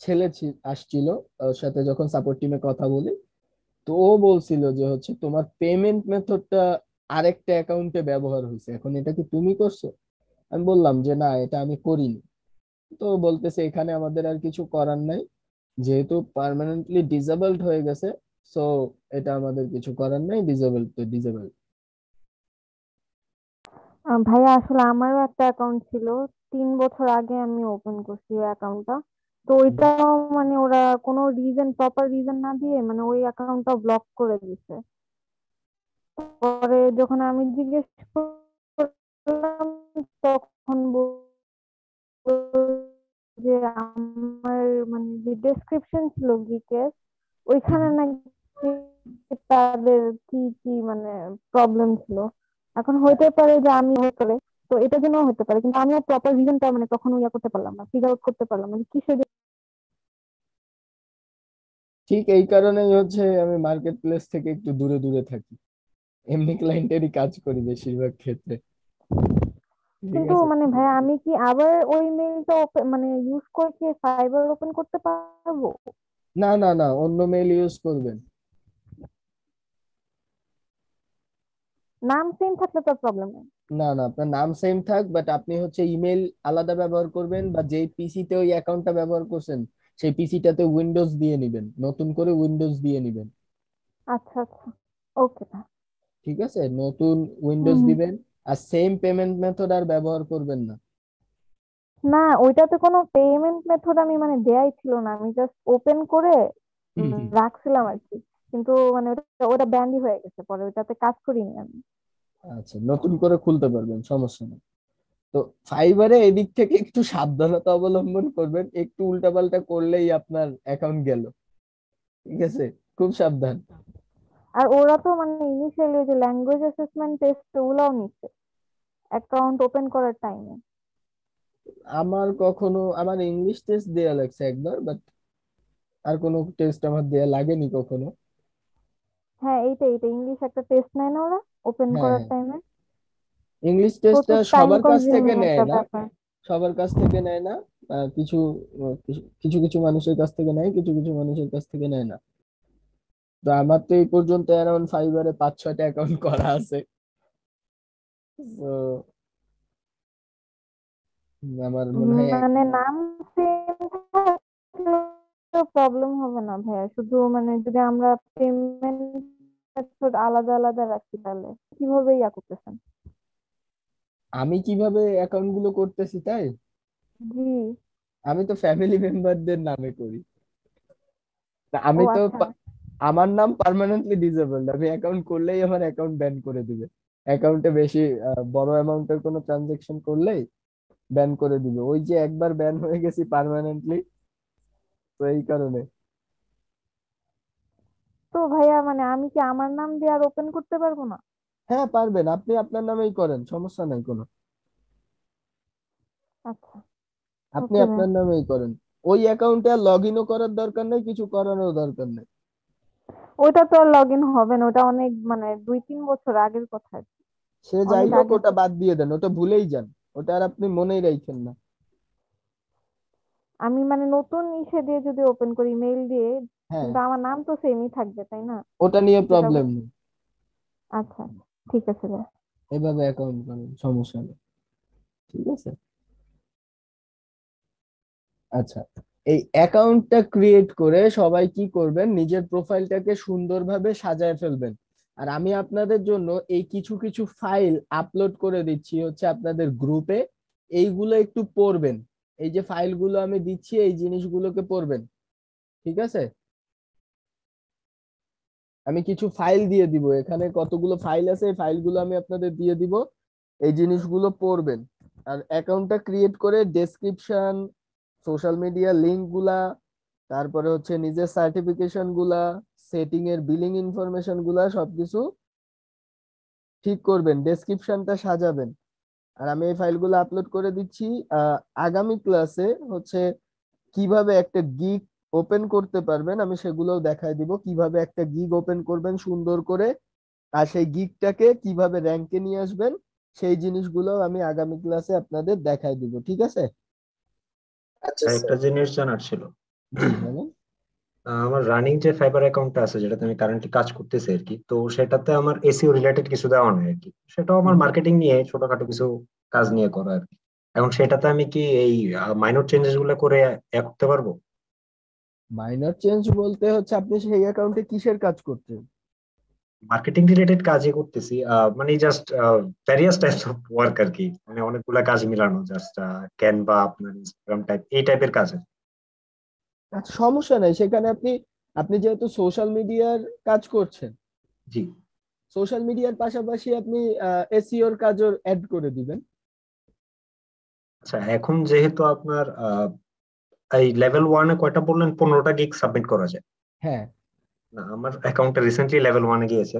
ছেলে আসছিল, ওর সাথে যখন সাপোর্ট টিমে কথা বলি, তো ও বলছিল যে হচ্ছে তোমার পেমেন্ট মেথডটা আরেকটা অ্যাকাউন্টে ব্যবহার হয়েছে, এখন এটা কি তুমি করছো? আমি বললাম যে না, এটা আমি করিনি। তো ও বলতেছে এখানে আমাদের আর কিছু করার নাই, যেহেতু পার্মানেন্টলি ডিসেবলড হয়ে গেছে, সো এটা আমাদের কিছু করার নাই, ডিসেবল তো ডিসেবল। ভাইয়া আসলে আমারও একটা অ্যাকাউন্ট ছিল, 3 বছর আগে আমি ওপেন করছি ওই অ্যাকাউন্টটা। তো ওইটাও মানে ওরা কোনো রিজন, প্রপার রিজন না দিয়ে মানে ওই অ্যাকাউন্টটা ব্লক করে দিছে। পরে যখন আমি জিজ্ঞেস করলাম তখন যে আমার মানে যে ডেসক্রিপশন ছিল গিকের, ওইখানে নাকি তাদের কি কি মানে প্রবলেম ছিল। এখন হইতে পারে যে আমি হতে পারে, তো এটার জন্য হতে পারে, কিন্তু আমিও প্রপার রিজনটা মানে কখনো ইয়া করতে পারলাম না, ফিগার আউট করতে পারলাম না যে কিসের জন্য। ঠিক এই কারণেই হচ্ছে আমি মার্কেট প্লেস থেকে একটু দূরে দূরে থাকি, এমনি ক্লায়েন্টেরই কাজ করি বেশিরভাগ ক্ষেত্রে। ঠিক কিন্তু আছে। মানে ভাইয়া আমি কি আবার ওই মেইলটা মানে ইউজ করে কি ফাইবার ওপেন করতে পারবো? না না না, অন্য মেইল ইউজ করবেন। নাম সেম থাকলে তো প্রবলেম নেই। না না, আপনার নাম সেম থাক, বাট আপনি হচ্ছে ইমেল আলাদা ব্যবহার করবেন, বা যেই পিসিতে ওই অ্যাকাউন্টটা ব্যবহার করছেন সেই পিসিটাতে উইন্ডোজ দিয়ে নিবেন, নতুন করে উইন্ডোজ দিয়ে নিবেন। আচ্ছা আচ্ছা, ওকে। ঠিক আছে, নতুন উইন্ডোজ হুম। দিবেন। আর সেম পেমেন্ট মেথড আর ব্যবহার করবেন না। না, ওইটাতে কোনো পেমেন্ট মেথড আমি মানে দেয়াই ছিল না, আমি জাস্ট ওপেন করে হুম, হুম। রাখছিলাম আর কি। কিন্তু মানে ওটা ওটা ব্যান্ডই হয়ে গেছে, পরে ওইটাতে কাজ করিনি আমি। আচ্ছা, নতুন করে খুলতে পারবেন, সমস্যা নেই। তো ফাইবারে এদিক থেকে একটু সাবধানতা অবলম্বন করবেন, একটু উল্টাপাল্টা করলেই আপনার অ্যাকাউন্ট গেল। ঠিক আছে, খুব সাবধান। আর ওরা তো মানে ইনিশিয়ালি ওই যে ল্যাঙ্গুয়েজ অ্যাসেসমেন্ট টেস্ট ওগুলাও নিচ্ছে অ্যাকাউন্ট ওপেন করার টাইমে। আমার ইংলিশ টেস্ট দেয়া লাগছে একবার, বাট আর কোনো টেস্ট আমার দেয়া লাগেনি কখনো। হ্যাঁ, এইটা এইটা ইংলিশ একটা টেস্ট নেয় না ওরা ওপেন হ্যাঁ করার হ্যাঁ, টাইমে? ইংলিশ টেস্টটা প্রচুর টাইম সবার কাছ থেকে কনজিউমিং নেয় একটা না, ব্যাপার। সবার কাছ থেকে নেয় না। কিছু কিছু কিছু মানুষের কাছ থেকে নেয়, কিছু কিছু মানুষের কাছ থেকে নেয় না। তো আমার তো এই পর্যন্ত অ্যারাউন্ড ফাইবারে 5-6টা অ্যাকাউন্ট করা আছে। তো আমার মনে হয় মানে নাম সেম থাকলে প্রবলেম হবে না ভাইয়া, শুধু মানে যদি আমরা পেমেন্ট মেথড আলাদা আলাদা রাখি তাহলে কিভাবে ইয়া করতেছেন? আমি কিভাবে অ্যাকাউন্ট গুলো করতেছি তাই, জি। আমি তো ফ্যামিলি মেম্বারদের নামে করি। তা ও আমি তো আচ্ছা। আমার নাম পার্মানেন্টলি ডিসেবলড, আমি অ্যাকাউন্ট করলেই আমার অ্যাকাউন্ট ব্যান করে দিবে। অ্যাকাউন্টে বেশি বড় অ্যামাউন্টের কোনো ট্রানজেকশন করলেই ব্যান করে দিবে, ওই যে একবার ব্যান হয়ে গেছি পার্মানেন্টলি, তো এই কারণে। তো ভাইয়া মানে আমি কি আমার নাম দিয়ে আর ওপেন করতে পারবো না? হ্যাঁ পারবেন, আপনি আপনার নামেই করেন, সমস্যা নাই কোনো। আচ্ছা। আপনি ওকে ভাই। আপনার নামেই করেন, ওই অ্যাকাউন্টে আর লগ ইনও করার দরকার নেই, কিছু করানোর দরকার নেই। ওইটা তো আর লগ ইন হবে না, ওটা অনেক মানে 2-3 বছর আগের কথা আর কি। সে যাই অনেক হোক, আগে ওটা বাদ দিয়ে দেন, ওটা ভুলেই যান, ওটা আর আপনি মনেই রাখেন না। আমি মানে নতুন ইসে দিয়ে যদি ওপেন করি মেইল দিয়ে, হ্যাঁ, কিন্তু আমার নাম তো সেমই থাকবে তাই না? ওটা নিয়ে যেটা প্রবলেম নেই, আচ্ছা, ঠিক আছে ভাই। এভাবে অ্যাকাউন্ট করেন, সমস্যা নেই। ঠিক আছে, আচ্ছা। এই অ্যাকাউন্টটা ক্রিয়েট করে সবাই কি করবেন, নিজের প্রোফাইলটাকে সুন্দরভাবে সাজায় ফেলবেন। আর আমি আপনাদের জন্য এই কিছু কিছু ফাইল আপলোড করে দিচ্ছি হচ্ছে আপনাদের গ্রুপে, এইগুলো একটু পড়বেন। এই যে ফাইলগুলো আমি দিচ্ছি এই জিনিসগুলোকে পড়বেন, ঠিক আছে? আমি কিছু ফাইল দিয়ে দিব, এখানে কতগুলো ফাইল আছে এই ফাইলগুলো আমি আপনাদের দিয়ে দিব, এই জিনিসগুলো পড়বেন। আর অ্যাকাউন্টটা ক্রিয়েট করে ডেসক্রিপশন, সোশ্যাল মিডিয়া লিংক গুলা, তারপরে হচ্ছে নিজের সার্টিফিকেশন গুলা, সেটিং এর বিলিং ইনফরমেশন গুলা সবকিছু ঠিক করবেন, ডেসক্রিপশনটা সাজাবেন। আর আমি এই ফাইলগুলো আপলোড করে দিচ্ছি। আগামী ক্লাসে হচ্ছে কিভাবে একটা গিগ ওপেন করতে পারবেন আমি সেগুলোও দেখাই দিব, কিভাবে একটা গিগ ওপেন করবেন সুন্দর করে, আর সেই গিগটাকে কিভাবে র্যাঙ্কে নিয়ে আসবেন সেই জিনিসগুলো আমি আগামী ক্লাসে আপনাদের দেখাই দিব, ঠিক আছে? আচ্ছা একটা স্যার। জিনিস জানার ছিল। জি বলেন। আমার রানিং যে ফাইবার অ্যাকাউন্টটা আছে যেটাতে আমি কারেন্টলি কাজ করতেছি আর কি, তো সেটাতে আমার এসইও রিলেটেড কিছু দেওয়া নাই আর কি, সেটাও আমার হুম। মার্কেটিং নিয়ে ছোটখাটো কিছু কাজ নিয়ে করা আর কি। এখন সেটাতে আমি কি এই মাইনর চেঞ্জেস গুলো করে অ্যাড করতে পারবো? মাইনর চেঞ্জ বলতে হচ্ছে আপনি সেই অ্যাকাউন্টে কিসের কাজ করছেন? মার্কেটিং রিলেটেড কাজই করতেছি, মানে just various types of work আর কি, মানে অনেকগুলা কাজ মিলানো, জাস্ট ক্যানভা, আপনার ইনস্টাগ্রাম টাইপ এই টাইপের কাজ আর কি। আচ্ছা, সমস্যা নাই, সেখানে আপনি আপনি যেহেতু সোশ্যাল মিডিয়ার কাজ করছেন, জি। সোশ্যাল মিডিয়ার পাশাপাশি আপনি এসইওর কাজও অ্যাড করে দিবেন। আচ্ছা, এখন যেহেতু আপনার এই লেভেল ওয়ানে কয়টা বললেন, 15টা গিগ সাবমিট করা যায়? হ্যাঁ। না, আমার অ্যাকাউন্টটা রিসেন্টলি লেভেল ওয়ানে গিয়েছে।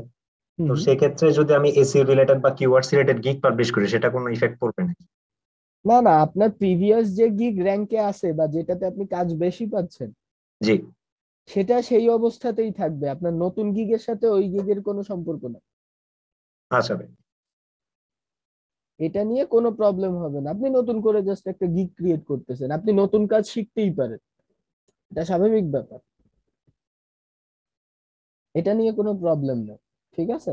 হুম তো হুম। সেক্ষেত্রে যদি আমি এসইও রিলেটেড বা কিওয়ার্ডস রিলেটেড গিগ পাবলিশ করি, সেটা কোনো ইফেক্ট পড়বে নাকি? না না, আপনার প্রিভিয়াস যে গিগ র্যাঙ্কে আছে বা যেটাতে আপনি কাজ বেশি পাচ্ছেন জি। সেটা সেই অবস্থাতেই থাকবে, আপনার নতুন গিগের সাথে ওই গিগের কোনো সম্পর্ক না। আচ্ছা ভাই। এটা নিয়ে কোনো প্রবলেম হবে না, আপনি নতুন করে জাস্ট একটা গিগ ক্রিয়েট করতেছেন, আপনি নতুন কাজ শিখতেই পারেন, এটা স্বাভাবিক ব্যাপার, এটা নিয়ে কোনো প্রবলেম নেই, ঠিক আছে?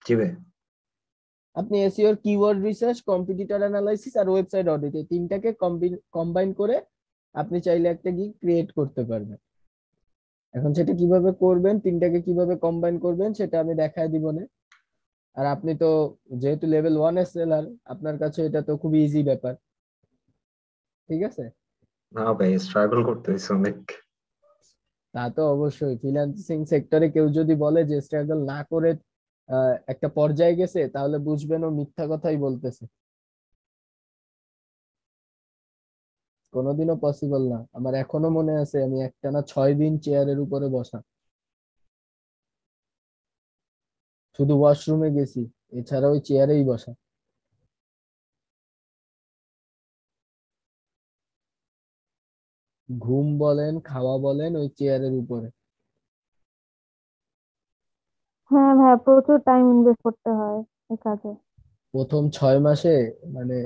জি ভাই। আপনি এসইওর কিওয়ার্ড রিসার্চ, কম্পিটিটর অ্যানালাইসিস আর ওয়েবসাইট অডিট এই তিনটাকে কম্বাইন করে আপনি চাইলে একটা গিগ ক্রিয়েট করতে পারবেন। এখন সেটা কিভাবে করবেন, তিনটাকে কিভাবে কম্বাইন করবেন সেটা আমি দেখায় দিব না। আর আপনি তো যেহেতু লেভেল 1 এর সেলার, আপনার কাছে এটা তো খুবই ইজি ব্যাপার, ঠিক আছে? না ভাই, স্ট্রাগল করতে হয়েছে অনেক। তা তো অবশ্যই, ফ্রিল্যান্সিং সেক্টরে কেউ যদি বলে যে স্ট্রাগল না করে একটা পর্যায়ে গেছে তাহলে বুঝবেন ও মিথ্যা কথাই বলতেছে, কোনোদিনও পসিবল না। আমার এখনো মনে আছে আমি একটানা 6 দিন চেয়ারের উপরে বসা, শুধু ওয়াশরুমে গেছি, এছাড়া ওই চেয়ারেই বসা। ঘুম বলেন খাওয়া বলেন ওই চেয়ারের উপরে। হ্যাঁ ভাই, প্রচুর টাইম ইনভেস্ট করতে হয় এই কাজে। প্রথম 6 মাসে মানে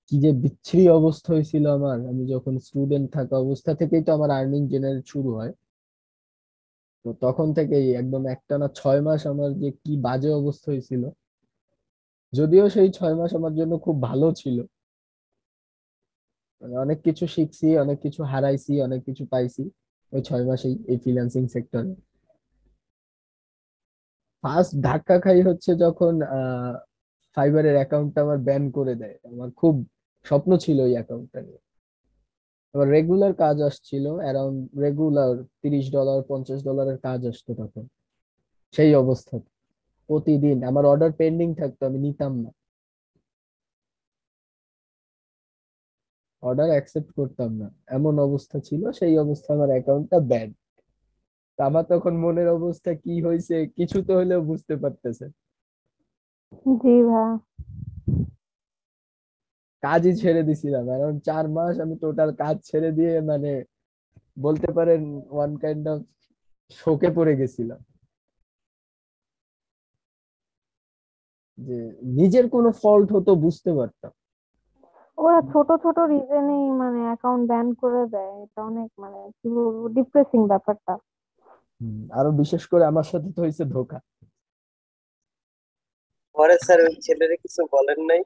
কি যে বিচ্ছিরি অবস্থা হয়েছিল আমার, আমি যখন স্টুডেন্ট থাকা অবস্থা থেকেই তো আমার আর্নিং জেনারেট শুরু হয়, তো তখন থেকেই একদম একটানা 6 মাস আমার যে কি বাজে অবস্থা হয়েছিল। যদিও সেই 6 মাস আমার জন্য খুব ভালো ছিল, মানে অনেক কিছু শিখছি, অনেক কিছু হারাইছি, অনেক কিছু পাইছি ওই 6 মাসেই এই ফ্রিল্যান্সিং সেক্টরে। ফার্স্ট ধাক্কা খাই হচ্ছে যখন ফাইবারের অ্যাকাউন্টটা আমার ব্যান করে দেয়, আমার খুব স্বপ্ন ছিল ওই অ্যাকাউন্টটা নিয়ে। আমার রেগুলার কাজ আসছিল, অ্যারাউন্ড রেগুলার $30 $50 কাজ আসতো তখন, সেই অবস্থা প্রতিদিন আমার অর্ডার পেন্ডিং থাকতো, আমি নিতাম না, অর্ডার অ্যাকসেপ্ট করতাম না, এমন অবস্থা ছিল, সেই অবস্থা আমার অ্যাকাউন্টটা ব্যান। আমার তখন মনের অবস্থা কি হয়েছে কিছু তো হলেও বুঝতে পারতেছে। জি ভাই। কাজই ছেড়ে দিছিলাম, অ্যারাউন্ড 4 মাস আমি টোটাল কাজ ছেড়ে দিয়ে মানে বলতে পারেন ওয়ান কাইন্ড অফ শোকে পড়ে গেছিলাম, যে নিজের কোনো ফল্ট হতো বুঝতে পারতাম। ওরা ছোট ছোট রিজনেই মানে অ্যাকাউন্ট ব্যান করে দেয়, এটা অনেক মানে কি বলবো ডিপ্রেসিং ব্যাপারটা। আরো বিশেষ করে আমার সাথে তো হয়েছে ধোকা। পরে স্যার ওই ছেলেরে কিছু বলেন নাই?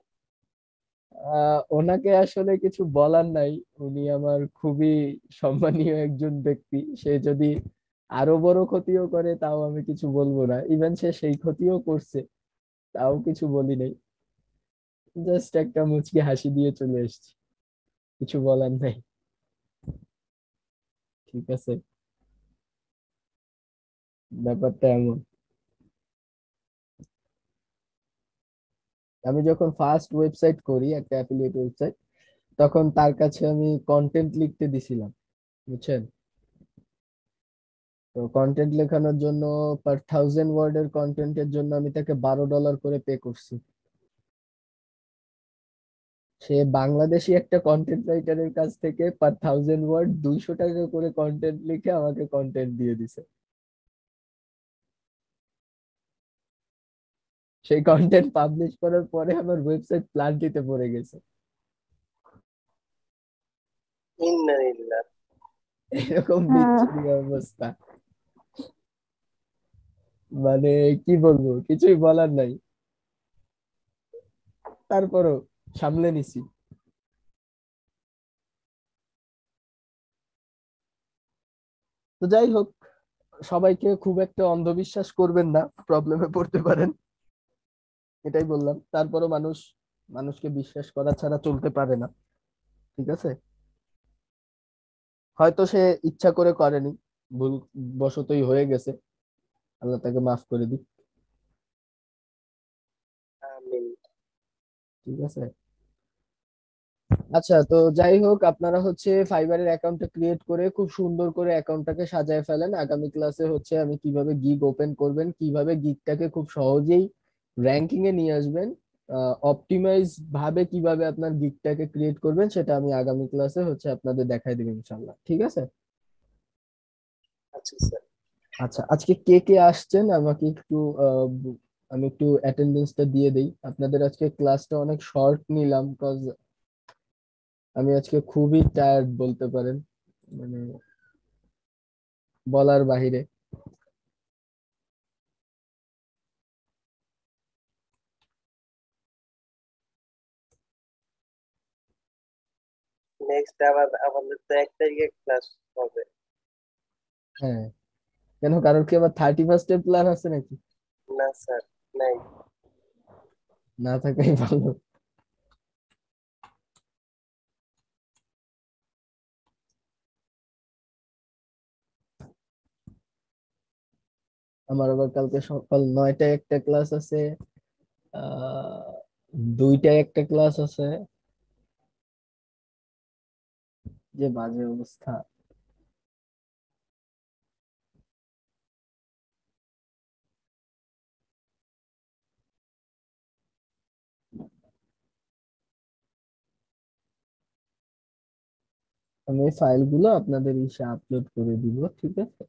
ওনাকে আসলে কিছু বলার নাই, উনি আমার খুবই সম্মানীয় একজন ব্যক্তি। সে যদি আরো বড় ক্ষতিও করে তাও আমি কিছু বলবো না, ইভেন সে সেই ক্ষতিও করছে তাও কিছু বলি নাই, জাস্ট একটা মুচকি হাসি দিয়ে চলে এসেছি, কিছু বলার নাই। ঠিক আছে, ব্যাপারটা এমন। আমি যখন ফার্স্ট ওয়েবসাইট করি, একটা অ্যাফিলিয়েট ওয়েবসাইট, তখন তার কাছে আমি কন্টেন্ট লিখতে দিছিলাম, বুঝছেন? তো কন্টেন্ট লেখানোর জন্য পার 1000 ওয়ার্ডের কন্টেন্টের জন্য আমি তাকে $12 করে পে করছি। সে বাংলাদেশি একটা কন্টেন্ট রাইটারের কাছ থেকে পার 1000 ওয়ার্ড $200 করে কন্টেন্ট লিখে আমাকে কন্টেন্ট দিয়ে দিছে। সেই কন্টেন্ট পাবলিশ করার পরে আমার ওয়েবসাইট প্লান্টিতে পড়ে গেছে। ইন্নালিল্লাহ। এরকম হ্যাঁ। বিচ্ছিরি অবস্থা, মানে কি বলবো, কিছুই বলার নাই, তারপরও সামলে নিছি। তো যাই হোক, সবাইকে খুব একটা অন্ধবিশ্বাস করবেন না, প্রবলেমে পড়তে পারেন, এটাই বললাম। তারপরও মানুষকে বিশ্বাস করা ছাড়া চলতে পারে না, ঠিক আছে? হয়তো সে ইচ্ছা করে করেনি, ভুল বশতই হয়ে গেছে, আল্লাহ তাকে মাফ করে দিক। আমিন। ঠিক আছে। আচ্ছা, তো যাই হোক, আপনারা হচ্ছে ফাইবারের অ্যাকাউন্টটা ক্রিয়েট করে খুব সুন্দর করে অ্যাকাউন্টটাকে সাজায় ফেলেন। আগামী ক্লাসে হচ্ছে আমি কিভাবে গিগ ওপেন করবেন, কিভাবে গিগটাকে খুব সহজেই র্যাঙ্কিং এ নিয়ে আসবেন, অপটিমাইজ ভাবে কিভাবে আপনার গিগটাকে ক্রিয়েট করবেন, সেটা আমি আগামী ক্লাসে হচ্ছে আপনাদের দেখাই দেব ইনশাল্লাহ, ঠিক আছে? আচ্ছা স্যার। আচ্ছা, আজকে কে কে আসছেন আমাকে একটু আমি একটু অ্যাটেন্ডেন্সটা দিয়ে দেই। আপনাদের আজকে ক্লাসটা অনেক শর্ট নিলাম, কজ আমি আজকে খুবই টায়ার্ড বলতে পারেন, মানে বলার বাহিরে। নেক্সট আবার আমাদের তো 1 তারিখে ক্লাস হবে। হ্যাঁ, কেন, কারোর কি আবার 31st এর প্ল্যান আছে নাকি? না স্যার, নাই। না থাকাই ভালো। আমার আবার কালকে সকাল 9টায় একটা ক্লাস আছে, 2টায় একটা ক্লাস আছে, যে বাজে অবস্থা। আমি এই ফাইলগুলো আপনাদের ইসে আপলোড করে দিব, ঠিক আছে?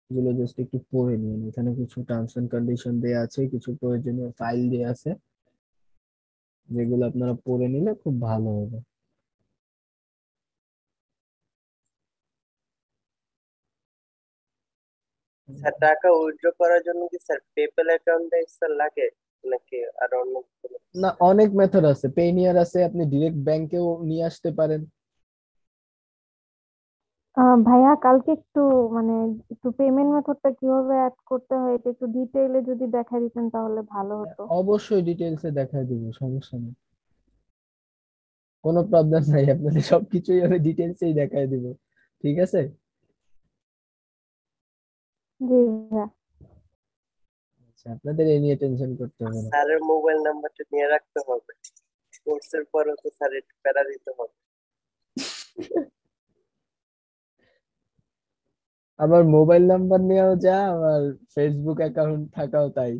এগুলো জাস্ট একটু পড়ে নিন, এখানে কিছু টার্মস এন্ড কন্ডিশন দেয়া আছে, কিছু প্রয়োজনীয় ফাইল দেয়া আছে, যেগুলো আপনারা পড়ে নিলে খুব ভালো হবে। স্যার টাকা উইথড্র করার জন্য কি স্যার পেপ্যাল অ্যাকাউন্টে স্যার লাগে, নাকি আর অন্য কোনো না, কিছু? অনেক মেথড আছে, পেনিয়ার আছে, আপনি ডিরেক্ট ব্যাংকেও নিয়ে আসতে পারেন। ভাইয়া কালকে একটু মানে একটু পেমেন্ট মেথডটা কিভাবে অ্যাড করতে হয় এটা একটু ডিটেইলে যদি দেখা দিতেন তাহলে ভালো হতো। অবশ্যই ডিটেলসে দেখাই দিব, সমস্যা নেই, কোনো প্রবলেম নাই, আপনাদের সবকিছুই আমি ডিটেলসেই দেখাই দিব, ঠিক আছে? জি ভাইয়া। আচ্ছা, আপনাদের এই নিয়ে টেনশন করতে হবে না। স্যারের মোবাইল নাম্বারটা নিয়ে রাখতে হবে, কোর্সের পরেও তো স্যার একটু প্যারা দিতে হবে। আমার মোবাইল নাম্বার নেওয়াও যা, আমার ফেসবুক অ্যাকাউন্ট থাকাও তাই,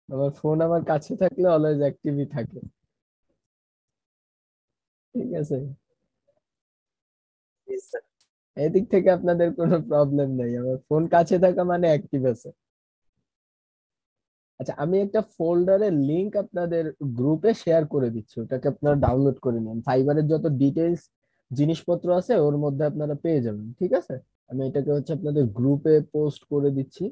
আমার ফোন আমার কাছে থাকলে অলওয়েজ অ্যাক্টিভই থাকে, ঠিক আছে? জি স্যার। এদিক থেকে আপনাদের কোনো প্রবলেম নেই, আমার ফোন কাছে থাকা মানে অ্যাক্টিভ আছে। আচ্ছা, আমি একটা ফোল্ডারের লিংক আপনাদের গ্রুপে শেয়ার করে দিচ্ছি, ওটাকে আপনারা ডাউনলোড করে নিন। ফাইবারের যত ডিটেইলস জিনিসপত্র আছে ওর মধ্যে আপনারা পেয়ে যাবেন, ঠিক আছে? আমি এটাকে হচ্ছে আপনাদের গ্রুপে পোস্ট করে দিচ্ছি।